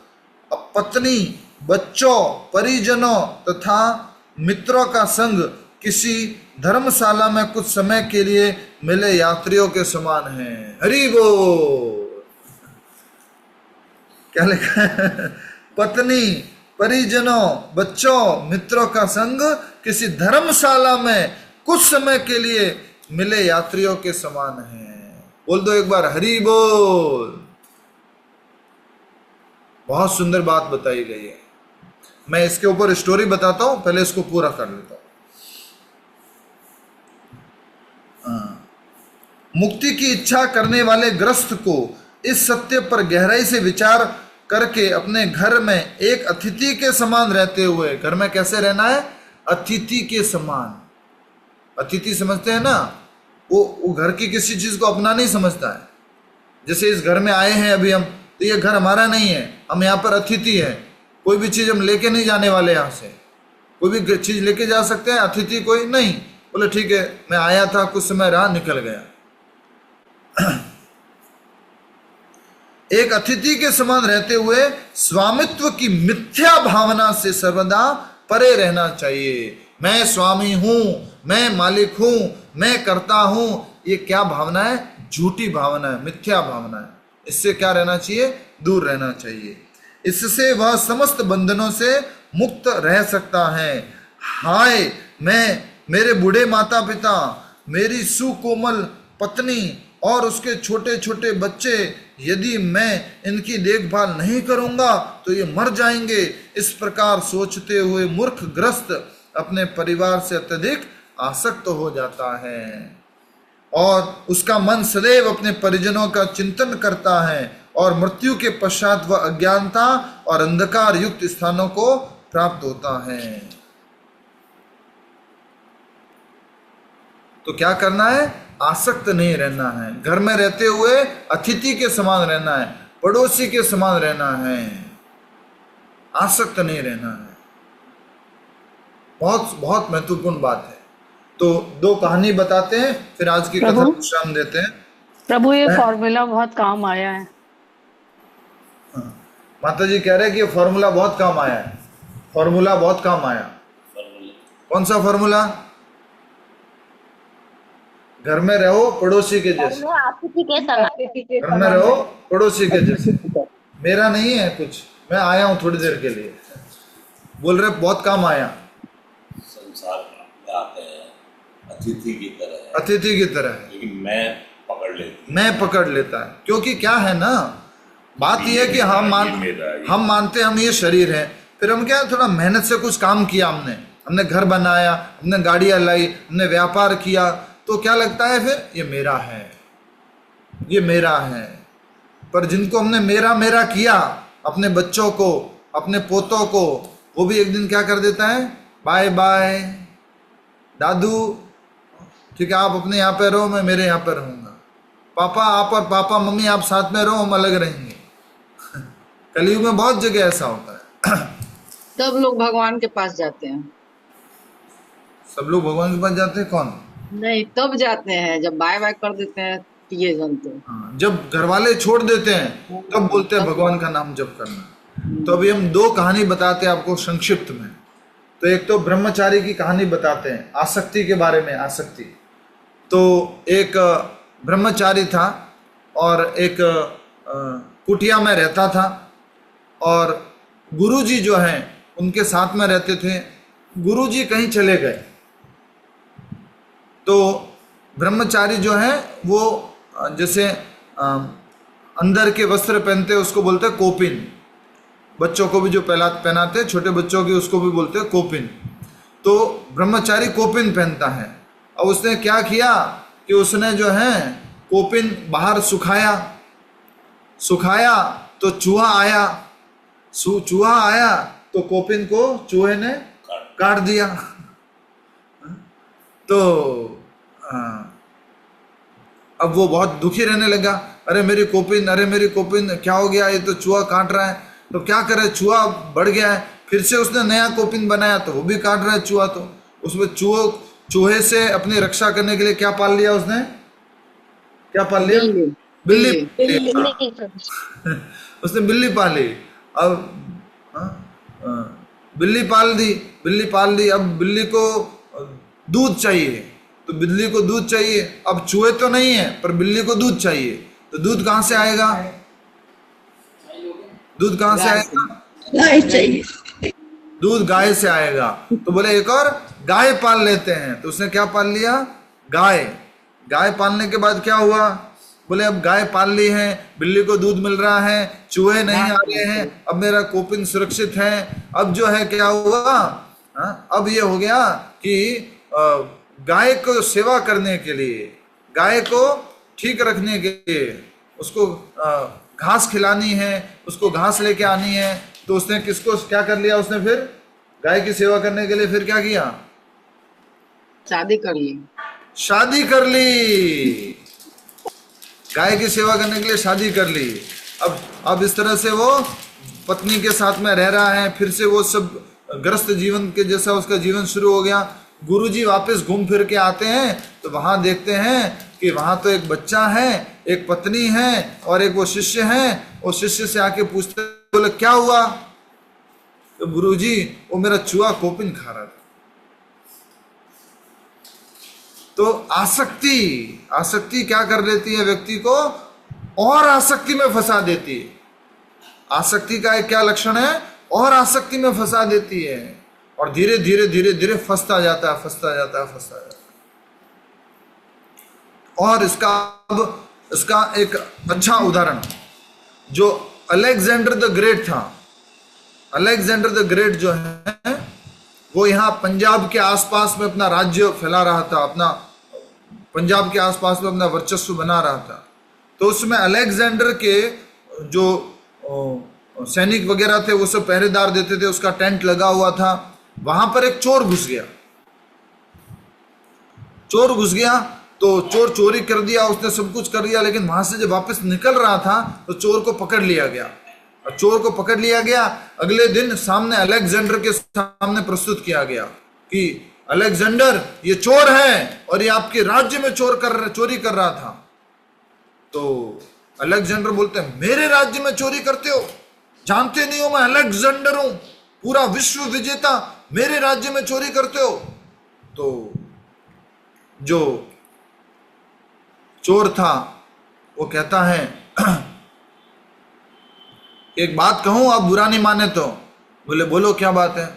पत्नी, बच्चों, परिजनों तथा मित्रों का संग किसी धर्मशाला में कुछ समय के लिए मिले यात्रियों के समान है। हरि बोल। क्या लिखा है? पत्नी, परिजनों, बच्चों, मित्रों का संग किसी धर्मशाला में कुछ समय के लिए मिले यात्रियों के समान है। बोल दो एक बार, हरि बोल। बहुत सुंदर बात बताई गई है। मैं इसके ऊपर स्टोरी बताता हूं, पहले इसको पूरा कर लेता हूं। मुक्ति की इच्छा करने वाले ग्रस्त को इस सत्य पर गहराई से विचार करके अपने घर में एक अतिथि के समान रहते हुए, घर में कैसे रहना है? अतिथि के समान। अतिथि समझते हैं ना, वो घर की किसी चीज को अपना नहीं समझता है। जैसे इस घर में आए हैं अभी हम, तो ये घर हमारा नहीं है, हम यहाँ पर अतिथि है। कोई भी चीज हम लेके नहीं जाने वाले, यहाँ से कोई भी चीज लेके जा सकते हैं, अतिथि कोई नहीं। बोले ठीक है, मैं आया था, कुछ समय रहा, निकल गया। एक अतिथि के समान रहते हुए स्वामित्व की मिथ्या भावना से सर्वदा परे रहना चाहिए। मैं स्वामी हूं, मैं मालिक हूं, मैं करता हूं, ये क्या भावना है? झूठी भावना है, मिथ्या भावना है। इससे क्या रहना चाहिए? दूर रहना चाहिए। इससे वह समस्त बंधनों से मुक्त रह सकता है। हाय, मैं, मेरे बूढ़े माता पिता, मेरी सुकोमल पत्नी और उसके छोटे छोटे बच्चे, यदि मैं इनकी देखभाल नहीं करूंगा तो ये मर जाएंगे। इस प्रकार सोचते हुए मूर्ख ग्रस्त अपने परिवार से अत्यधिक आसक्त हो जाता है और उसका मन सदैव अपने परिजनों का चिंतन करता है और मृत्यु के पश्चात वह अज्ञानता और अंधकार युक्त स्थानों को प्राप्त होता है। तो क्या करना है? आसक्त नहीं रहना है। घर में रहते हुए अतिथि के समान रहना है, पड़ोसी के समान रहना है, आसक्त नहीं रहना है। बहुत बहुत महत्वपूर्ण बात है। तो दो कहानी बताते हैं, फिर आज की कथा को विश्राम देते हैं। प्रभु, ये फॉर्मूला बहुत काम आया है। माता जी कह रहे हैं कि ये फॉर्मूला बहुत काम आया है। फॉर्मूला बहुत काम आया। कौन सा फॉर्मूला? घर में रहो पड़ोसी के जैसे, घर में रहो पड़ोसी के जैसे। मेरा नहीं है कुछ, मैं आया हूं थोड़ी देर के लिए। बोल रहे बहुत काम आया। संसार में आते हैं अतिथि की तरह, अतिथि की तरह, लेकिन मैं पकड़ लेता है। क्योंकि क्या है ना, बात यह है कि हम मानते हम ये शरीर है, फिर हम क्या थोड़ा मेहनत से कुछ काम किया, हमने घर बनाया, हमने गाड़ियां लाई, हमने व्यापार किया, तो क्या लगता है फिर ये मेरा है, ये मेरा है। पर जिनको हमने मेरा मेरा किया, अपने बच्चों को, अपने पोतों को, वो भी एक दिन क्या कर देता है? बाय बाय दादू, ठीक है आप अपने यहाँ पे रहो, मैं मेरे यहाँ पे रहूंगा। पापा आप और पापा मम्मी आप साथ में रहो, हम अलग रहेंगे। कलयुग में बहुत जगह ऐसा होता है। सब लोग भगवान के पास जाते हैं। सब लोग भगवान के पास जाते हैं? कौन? नहीं, तब जाते हैं जब बाय बाय कर देते हैं, ये जानते हैं। हाँ, जब घर वाले छोड़ देते हैं तब बोलते हैं भगवान का नाम जप करना। तो अभी हम दो कहानी बताते हैं आपको संक्षिप्त में। तो एक तो ब्रह्मचारी की कहानी बताते हैं, आसक्ति के बारे में। आसक्ति तो एक ब्रह्मचारी था और एक कुटिया में रहता था, और गुरुजी जो हैं उनके साथ में रहते थे। गुरुजी कहीं चले गए तो ब्रह्मचारी जो है वो जैसे अंदर के वस्त्र पहनते हैं उसको बोलते हैं कोपिन। बच्चों को भी जो पहनाते हैं छोटे बच्चों की, उसको भी बोलते हैं कोपिन। तो ब्रह्मचारी कोपिन पहनता है। और उसने क्या किया कि उसने जो है कोपिन बाहर सुखाया तो चूहा आया। चूहा आया तो कोपिन को चूहे ने काट दिया। तो अब वो बहुत दुखी रहने लगा। अरे मेरी कोपिन, अरे मेरी कोपिन, क्या हो गया, ये तो चूहा काट रहा है। तो क्या करे, चूहा बढ़ गया है। फिर से उसने नया कोपिन बनाया तो वो भी काट रहा है चूहा। तो उसमें चूहे से अपनी रक्षा करने के लिए क्या पाल लिया उसने? क्या पाल लिया? बिल्ली। उसने बिल्ली पाली। अब बिल्ली पाल दी। अब बिल्ली को दूध चाहिए, तो बिल्ली को दूध चाहिए। अब चूहे तो नहीं है पर बिल्ली को दूध चाहिए, तो दूध कहाँ से आएगा? दूध कहाँ से आएगा? गाय चाहिए। दूध गाय से आएगा। तो बोले एक और गाय पाल लेते हैं। तो उसने क्या पाल लिया? गाय पालने के बाद क्या हुआ? बोले अब गाय पाल ली है, बिल्ली को दूध मिल रहा है, चूहे नहीं आ रहे हैं, अब मेरा कोपिन सुरक्षित है। अब जो है क्या हुआ, अब ये हो गया कि गाय को सेवा करने के लिए, गाय को ठीक रखने के लिए, उसको घास खिलानी है, उसको घास लेके आनी है, तो उसने किसको क्या कर लिया, उसने फिर गाय की सेवा करने के लिए फिर क्या किया, शादी कर ली। शादी कर ली, गाय की सेवा करने के लिए शादी कर ली। अब इस तरह से वो पत्नी के साथ में रह रहा है, फिर से वो सब ग्रस्त जीवन के जैसा उसका जीवन शुरू हो गया। गुरुजी वापस घूम फिर के आते हैं तो वहां देखते हैं कि वहां तो एक बच्चा है, एक पत्नी है और एक वो शिष्य है। और शिष्य से आके पूछते, बोले क्या हुआ, तो गुरुजी वो मेरा चूहा कोपिन खा रहा था। तो आसक्ति क्या कर लेती है, व्यक्ति को और आसक्ति में फंसा देती है। आसक्ति का एक क्या लक्षण है, और आसक्ति में फंसा देती है, और धीरे धीरे फंसता जाता है। और इसका एक अच्छा उदाहरण जो अलेक्जेंडर द ग्रेट था। अलेक्जेंडर द ग्रेट जो है वो यहाँ पंजाब के आसपास में अपना राज्य फैला रहा था, अपना पंजाब के आसपास में अपना वर्चस्व बना रहा था। तो उसमें अलेक्जेंडर के जो सैनिक वगैरह थे वो सब पहरेदार देते थे, उसका टेंट लगा हुआ था। वहां पर एक चोर घुस गया तो चोर चोरी कर दिया, उसने सब कुछ कर दिया, लेकिन वहां से जब वापस निकल रहा था तो चोर को पकड़ लिया गया। अगले दिन सामने अलेक्जेंडर के सामने प्रस्तुत किया गया कि अलेक्जेंडर ये चोर है और ये आपके राज्य में चोरी कर रहा था। तो अलेक्जेंडर बोलते हैं, मेरे राज्य में चोरी करते हो, जानते नहीं हो मैं अलेक्जेंडर हूं, पूरा विश्व विजेता, मेरे राज्य में चोरी करते हो। तो जो चोर था वो कहता है, एक बात कहूं, आप बुरा नहीं माने तो। बोले बोलो क्या बात है।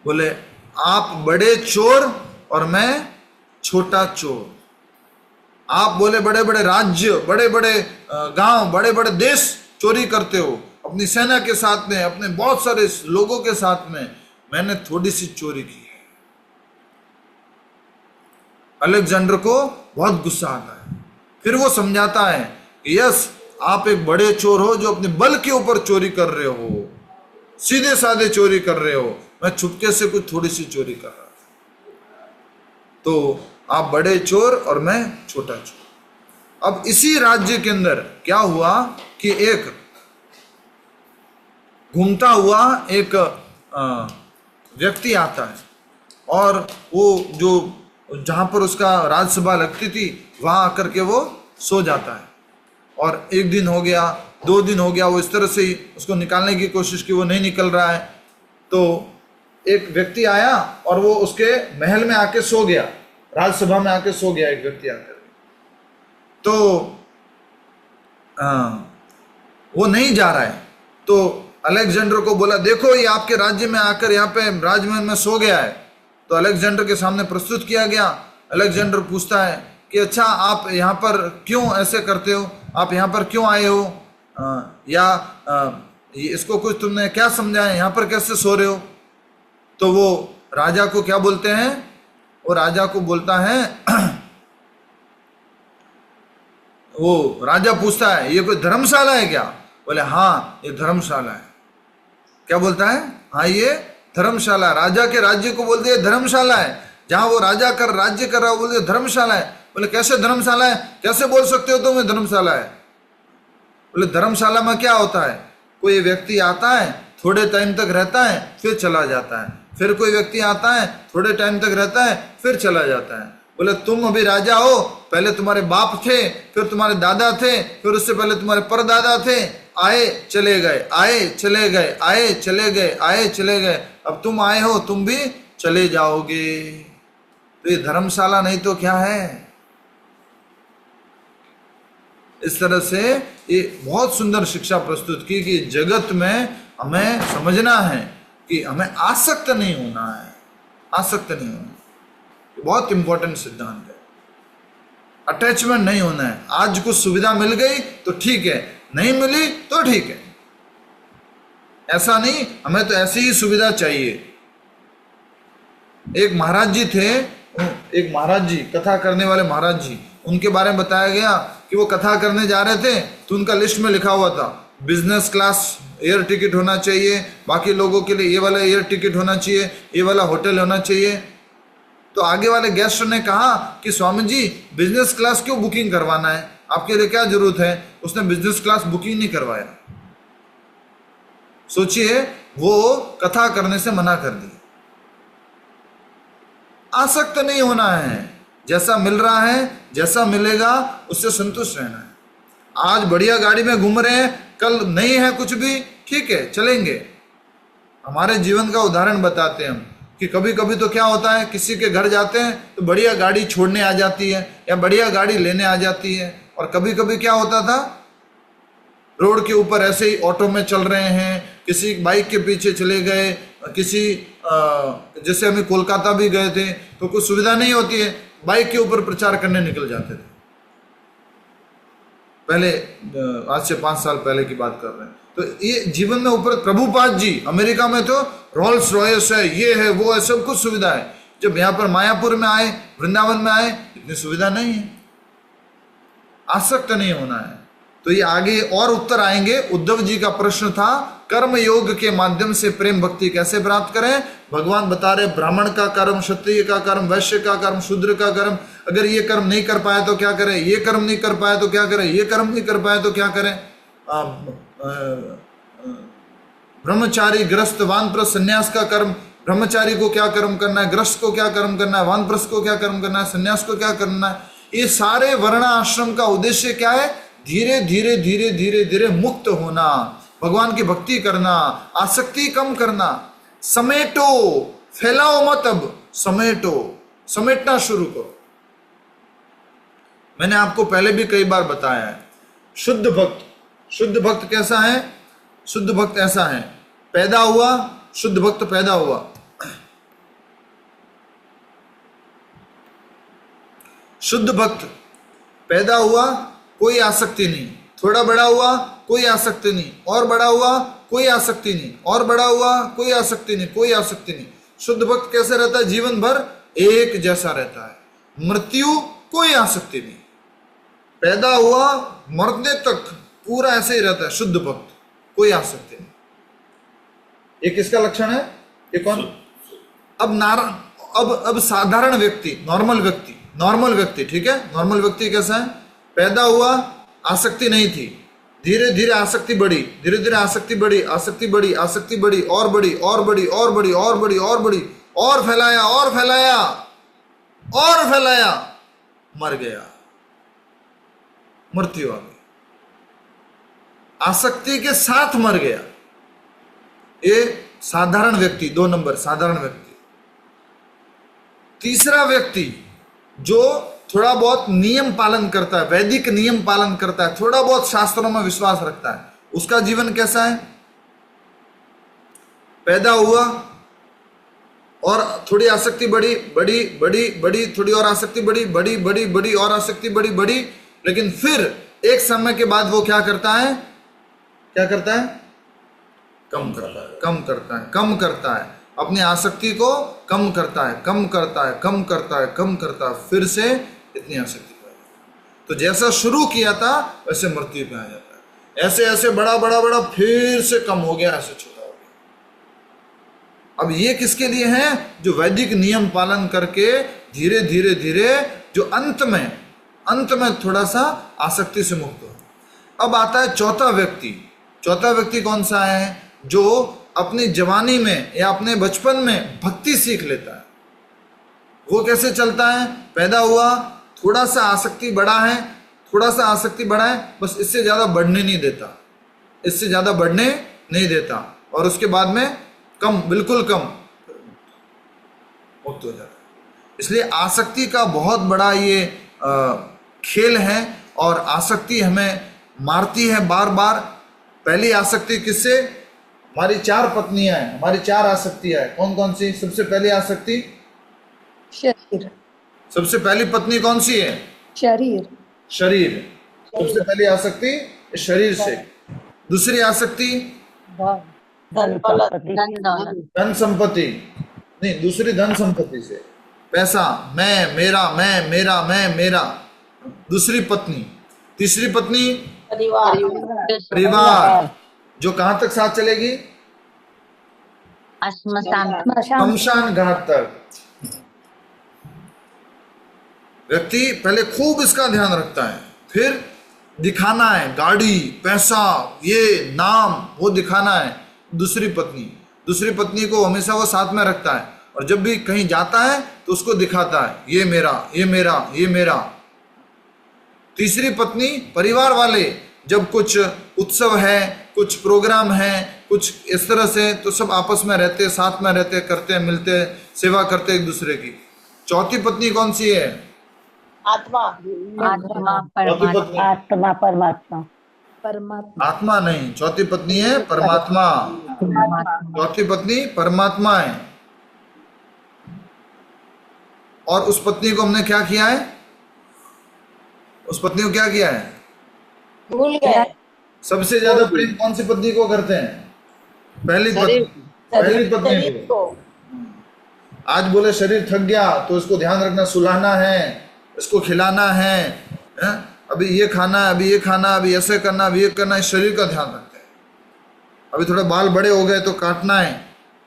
बोले आप बड़े चोर और मैं छोटा चोर। आप बोले बड़े बड़े राज्य, बड़े बड़े गांव, बड़े बड़े देश चोरी करते हो अपनी सेना के साथ में, अपने बहुत सारे लोगों के साथ में, मैंने थोड़ी सी चोरी की है। अलेक्जेंडर को बहुत गुस्सा आता है। फिर वो समझाता है कि यस, आप एक बड़े चोर हो जो अपने बल के ऊपर चोरी कर रहे हो, सीधे साधे चोरी कर रहे हो, मैं चुपके से कुछ थोड़ी सी चोरी कर रहा था। तो आप बड़े चोर और मैं छोटा चोर। अब इसी राज्य के अंदर क्या हुआ कि एक घूमता हुआ एक व्यक्ति आता है और वो जो जहां पर उसका राज्यसभा लगती थी वहां आकर के वो सो जाता है। और एक दिन हो गया, 2 दिन हो गया, वो इस तरह से ही उसको निकालने की कोशिश की, वो नहीं निकल रहा है। तो एक व्यक्ति आया और वो उसके महल में आके सो गया, राज्यसभा में आके सो गया एक व्यक्ति आकर। तो वो नहीं जा रहा है। तो अलेक्जेंडर को बोला, देखो ये आपके राज्य में आकर यहाँ पे राजमहल में सो गया है। तो अलेक्जेंडर के सामने प्रस्तुत किया गया। अलेक्जेंडर पूछता है कि अच्छा आप यहाँ पर क्यों ऐसे करते हो, आप यहाँ पर क्यों आए हो, इसको कुछ तुमने क्या समझा है, यहाँ पर कैसे सो रहे हो। तो वो राजा को क्या बोलते हैं, वो राजा को बोलता है, वो राजा पूछता है ये कोई धर्मशाला है क्या। बोले हाँ ये धर्मशाला है। क्या बोलता है, हाँ ये धर्मशाला। राजा के राज्य को बोलते हैं धर्मशाला है, जहां वो राजा कर राज्य कर रहा है बोलते धर्मशाला है। बोले कैसे धर्मशाला है, कैसे बोल सकते हो तुम्हें धर्मशाला है। बोले धर्मशाला में क्या होता है, कोई व्यक्ति आता है, थोड़े टाइम तक रहता है, फिर चला जाता है, फिर कोई व्यक्ति आता है, थोड़े टाइम तक रहता है, फिर चला जाता है। बोले तुम अभी राजा हो, पहले तुम्हारे बाप थे, फिर तुम्हारे दादा थे, फिर उससे पहले तुम्हारे परदादा थे, आए चले गए, आए चले गए, आए चले गए, आए चले गए, अब तुम आए हो, तुम भी चले जाओगे। तो ये धर्मशाला नहीं तो क्या है। इस तरह से ये बहुत सुंदर शिक्षा प्रस्तुत की कि जगत में हमें समझना है कि हमें आसक्त नहीं होना है, आसक्त नहीं होना। बहुत इंपॉर्टेंट सिद्धांत है। अटैचमेंट नहीं होना है। आज कुछ सुविधा मिल गई तो ठीक है, नहीं मिली तो ठीक है, ऐसा नहीं हमें तो ऐसी ही सुविधा चाहिए। एक महाराज जी थे, एक महाराज जी, कथा करने वाले महाराज जी, उनके बारे में बताया गया कि वो कथा करने जा रहे थे तो उनका लिस्ट में लिखा हुआ था बिजनेस क्लास एयर टिकट होना चाहिए, बाकी लोगों के लिए ये वाला एयर टिकट होना चाहिए, ये वाला होटल होना चाहिए। तो आगे वाले गेस्ट ने कहा कि स्वामी जी बिजनेस क्लास क्यों बुकिंग करवाना है, आपके लिए क्या जरूरत है? उसने बिजनेस क्लास बुकिंग नहीं करवाया। सोचिए, वो कथा करने से मना कर दी। आसक्त नहीं होना है, जैसा मिल रहा है, जैसा मिलेगा उससे संतुष्ट रहना है। आज बढ़िया गाड़ी में घूम रहे हैं, कल नहीं है कुछ भी, ठीक है चलेंगे। हमारे जीवन का उदाहरण बताते हैं हम कि कभी कभी तो क्या होता है, किसी के घर जाते हैं तो बढ़िया गाड़ी छोड़ने आ जाती है या बढ़िया गाड़ी लेने आ जाती है। और कभी कभी क्या होता था, रोड के ऊपर ऐसे ही ऑटो में चल रहे हैं, किसी बाइक के पीछे चले गए, किसी जैसे हमें कोलकाता भी गए थे तो कुछ सुविधा नहीं होती है, बाइक के ऊपर प्रचार करने निकल जाते थे। पहले आज से 5 साल पहले की बात कर रहे हैं। तो ये जीवन में ऊपर प्रभुपाद जी अमेरिका में तो रोल्स रॉयस है, ये है वो है, सब कुछ सुविधा है। जब यहाँ पर मायापुर में आए, वृंदावन में आए, इतनी सुविधा नहीं है। आसक्त नहीं होना है। तो ये आगे और उत्तर आएंगे। उद्धव जी का प्रश्न था कर्म योग के माध्यम से प्रेम भक्ति कैसे प्राप्त करें। भगवान बता रहे ब्राह्मण का कर्म, क्षत्रिय का कर्म, वैश्य का कर्म, शूद्र का कर्म। अगर ये कर्म नहीं कर पाए तो क्या करें, ये कर्म नहीं कर पाए तो क्या करें, ये कर्म नहीं कर पाए तो क्या करें। ब्रह्मचारी, ग्रस्त, वानप्रस्थ, संन्यास का कर्म। ब्रह्मचारी को क्या कर्म करना है, ग्रस्त को क्या कर्म करना है, वानप्रस्थ को क्या कर्म करना है, संन्यास को क्या करना है। ये सारे वर्ण आश्रम का उद्देश्य क्या है? धीरे धीरे धीरे धीरे धीरे मुक्त होना, भगवान की भक्ति करना, आसक्ति कम करना। समेटो, फैलाओ मत, अब समेटो, समेटना शुरू करो। मैंने आपको पहले भी कई बार बताया है, शुद्ध भक्त, शुद्ध भक्त कैसा है? शुद्ध भक्त ऐसा है, पैदा हुआ, शुद्ध भक्त पैदा हुआ, शुद्ध भक्त पैदा हुआ, कोई आसक्ति नहीं। थोड़ा बड़ा हुआ, कोई आसक्ति नहीं, और बड़ा हुआ, कोई आसक्ति नहीं, और बड़ा हुआ, कोई आसक्ति नहीं, कोई आसक्ति नहीं। शुद्ध भक्त कैसे रहता है? जीवन भर एक जैसा रहता है, मृत्यु कोई आसक्ति नहीं, पैदा हुआ मरने तक पूरा ऐसे ही रहता है शुद्ध भक्त, कोई आसक्ति नहीं। ये किसका लक्षण है? ये कौन? अब साधारण व्यक्ति, नॉर्मल व्यक्ति, नॉर्मल व्यक्ति, ठीक है। नॉर्मल व्यक्ति कैसा है? पैदा हुआ, आसक्ति नहीं थी, धीरे धीरे आसक्ति बढ़ी, धीरे धीरे आसक्ति बढ़ी, आसक्ति बढ़ी, आसक्ति बढ़ी, और बढ़ी, और बढ़ी, और बढ़ी, और बढ़ी, और बढ़ी, और फैलाया, और फैलाया, और फैलाया, मर गया, मृत्यु आ गई, आसक्ति के साथ मर गया। ये साधारण व्यक्ति, 2 नंबर साधारण व्यक्ति। तीसरा व्यक्ति जो थोड़ा बहुत नियम पालन करता है, वैदिक नियम पालन करता है, थोड़ा बहुत शास्त्रों में विश्वास रखता है, उसका जीवन कैसा है? पैदा हुआ और थोड़ी आसक्ति बढ़ी, बड़ी बड़ी बड़ी, थोड़ी और आसक्ति बढ़ी, बड़ी बड़ी बड़ी, और आसक्ति बढ़ी बड़ी, लेकिन फिर एक समय के बाद वो क्या करता है? क्या करता है? कम करता है, कम करता है, कम करता है, अपनी आसक्ति को कम करता है, कम करता है, कम करता है, कम करता है, फिर से इतनी आसक्ति पर। तो जैसा शुरू किया था वैसे मृत्यु पे आ जाता है। ऐसे ऐसे बड़ा बड़ा बड़ा, फिर से कम हो गया, ऐसे छोटा हो गया। अब ये किसके लिए है? जो वैदिक नियम पालन करके धीरे धीरे धीरे जो अंत में थोड़ा सा आसक्ति से मुक्त हो। अब आता है चौथा व्यक्ति। चौथा व्यक्ति कौन सा है? जो अपनी जवानी में या अपने बचपन में भक्ति सीख लेता है। वो कैसे चलता है? पैदा हुआ, थोड़ा सा आसक्ति बढ़ा है, थोड़ा सा आसक्ति बढ़ा है, बस इससे ज़्यादा बढ़ने नहीं देता, इससे ज़्यादा बढ़ने नहीं देता, और उसके बाद में कम, बिल्कुल कम, मुक्त हो जाता है। इसलिए आसक्ति का बहुत बड़ा ये खेल है, और आसक्ति हमें मारती है बार बार। पहली आसक्ति किससे? हमारी 4 पत्नियां हैं, हमारी 4 आसक्तियां हैं। कौन कौन सी? सबसे पहली आसक्ति, शरीर, सबसे पहली पत्नी कौन सी है? शरीर शरीर, सबसे पहली आसक्ति इस शरीर से। दूसरी आसक्ति धन संपत्ति, नहीं, दूसरी धन संपत्ति से, पैसा, मैं, मेरा, मैं, मेरा, मैं, मेरा। दूसरी पत्नी। तीसरी पत्नी परिवार, जो कहां तक साथ चलेगी? शमशान घाट तक। व्यक्ति पहले खूब इसका ध्यान रखता है, फिर दिखाना है, गाड़ी, पैसा, ये नाम, वो दिखाना है। दूसरी पत्नी को हमेशा वो साथ में रखता है, और जब भी कहीं जाता है तो उसको दिखाता है, ये मेरा, ये मेरा, ये मेरा। तीसरी पत्नी परिवार वाले, जब कुछ उत्सव है, कुछ प्रोग्राम है, कुछ इस तरह से, तो सब आपस में रहते, साथ में रहते, करते, मिलते, सेवा करते एक दूसरे की। चौथी पत्नी कौन सी है? आत्मा परमात्मा आत्मा नहीं, चौथी पत्नी है परमात्मा। चौथी पत्नी परमात्मा है। और उस पत्नी को हमने क्या किया है? उस पत्नी को क्या किया है? भूल गए। सबसे ज्यादा प्रेम कौन सी पत्नी को करते हैं? पहली पत्नी को। आज बोले शरीर थक गया तो इसको ध्यान रखना, सुलाना है, इसको खिलाना है, अभी ये खाना है, अभी ये खाना, अभी ऐसे करना, अभी ये करना, इस शरीर का ध्यान रखते हैं। अभी थोड़े बाल बड़े हो गए तो काटना है,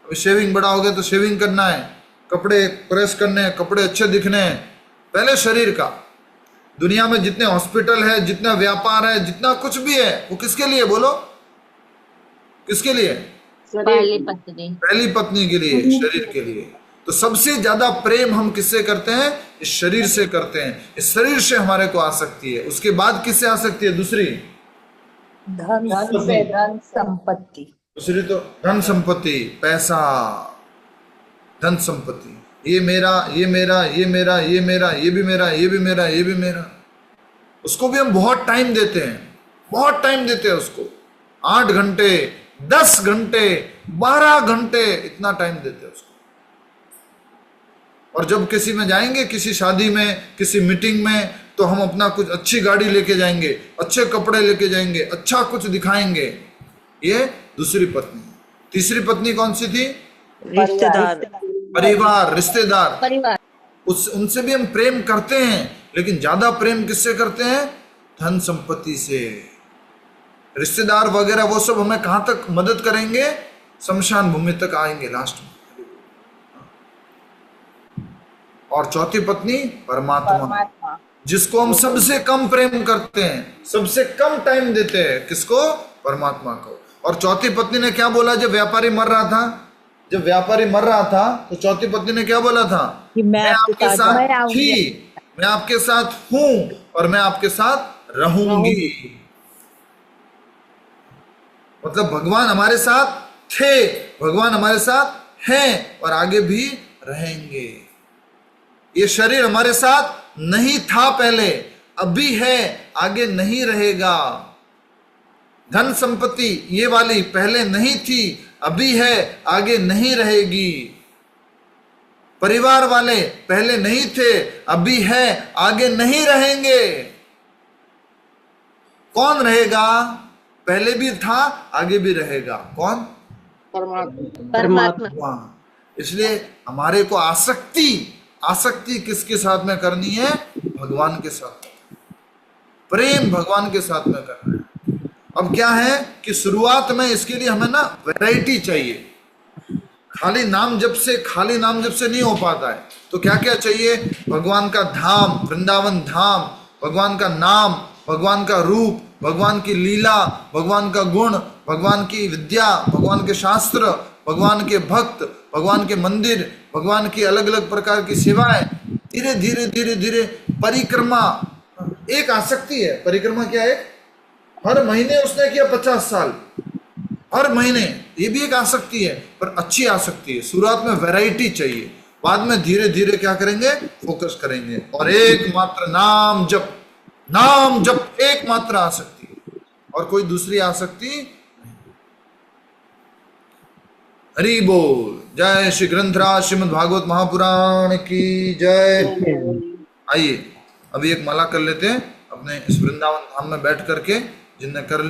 अभी शेविंग बड़ा हो गया तो शेविंग करना है, कपड़े प्रेस करने हैं, कपड़े अच्छे दिखने हैं। पहले शरीर का। दुनिया में जितने हॉस्पिटल है, जितना व्यापार है, जितना कुछ भी है, वो किसके लिए? बोलो, किसके लिए? पहली पत्नी के लिए, शरीर के लिए। तो सबसे ज्यादा प्रेम हम किससे करते हैं? इस शरीर से करते हैं। इस शरीर से हमारे को आ सकती है। उसके बाद किससे आ सकती है? दूसरी धन संपत्ति। दूसरी तो धन संपत्ति, पैसा, धन संपत्ति। ये मेरा, ये मेरा, ये मेरा, ये मेरा, ये भी मेरा, ये भी मेरा, ये भी मेरा। उसको भी हम बहुत टाइम देते हैं, बहुत टाइम देते हैं उसको। 8 घंटे, 10 घंटे, 12 घंटे, इतना टाइम देते हैं उसको। और जब किसी में जाएंगे, किसी शादी में, किसी मीटिंग में, तो हम अपना कुछ अच्छी गाड़ी लेके जाएंगे, अच्छे कपड़े लेके जाएंगे, अच्छा कुछ दिखाएंगे। ये दूसरी पत्नी। तीसरी पत्नी कौन सी थी? रिश्तेदार, परिवार, रिश्तेदार। उनसे भी हम प्रेम करते हैं, लेकिन ज्यादा प्रेम किससे करते हैं? धन संपत्ति से। रिश्तेदार वगैरह वो सब हमें कहां तक मदद करेंगे? शमशान भूमि तक आएंगे लास्ट में। और चौथी पत्नी परमात्मा, जिसको हम सबसे कम प्रेम करते हैं, सबसे कम टाइम देते हैं। किसको? परमात्मा को। और चौथी पत्नी ने क्या बोला जब व्यापारी मर रहा था? जब व्यापारी मर रहा था तो चौथी पत्नी ने क्या बोला था? कि मैं आपके साथ थी, मैं आपके साथ हूं और मैं आपके साथ रहूंगी। मतलब भगवान हमारे साथ थे, भगवान हमारे साथ हैं और आगे भी रहेंगे। ये शरीर हमारे साथ नहीं था पहले, अभी है, आगे नहीं रहेगा। धन संपत्ति ये वाली पहले नहीं थी, अभी है, आगे नहीं रहेगी। परिवार वाले पहले नहीं थे, अभी है, आगे नहीं रहेंगे। कौन रहेगा? पहले भी था, आगे भी रहेगा। कौन? परमात्मा। इसलिए हमारे को आसक्ति किसके साथ में करनी है? भगवान के साथ। प्रेम भगवान के साथ में करना है। अब क्या है कि शुरुआत में इसके लिए हमें ना वैरायटी चाहिए। खाली नाम जप से नहीं हो पाता है। तो क्या क्या चाहिए? भगवान का धाम, वृंदावन धाम, भगवान का नाम, भगवान का रूप, भगवान की लीला, भगवान का गुण, भगवान की विद्या, भगवान के शास्त्र, भगवान के भक्त, भगवान के मंदिर, भगवान की अलग अलग प्रकार की सेवाएं। धीरे धीरे धीरे धीरे परिक्रमा एक आसक्ति है। परिक्रमा क्या है? हर महीने उसने किया 50 साल, हर महीने, ये भी एक आसक्ति है, पर अच्छी आसक्ति है। शुरुआत में वैरायटी चाहिए, बाद में धीरे धीरे क्या करेंगे? फोकस करेंगे। और एकमात्र नाम जप एकमात्र आसक्ति है, और कोई दूसरी आसक्ति। हरि बोल। जय श्री ग्रंथराज श्रीमद् भागवत महापुराण की जय। आइए अभी एक माला कर लेते हैं अपने इस वृंदावन धाम में बैठ करके, जिनने कर ली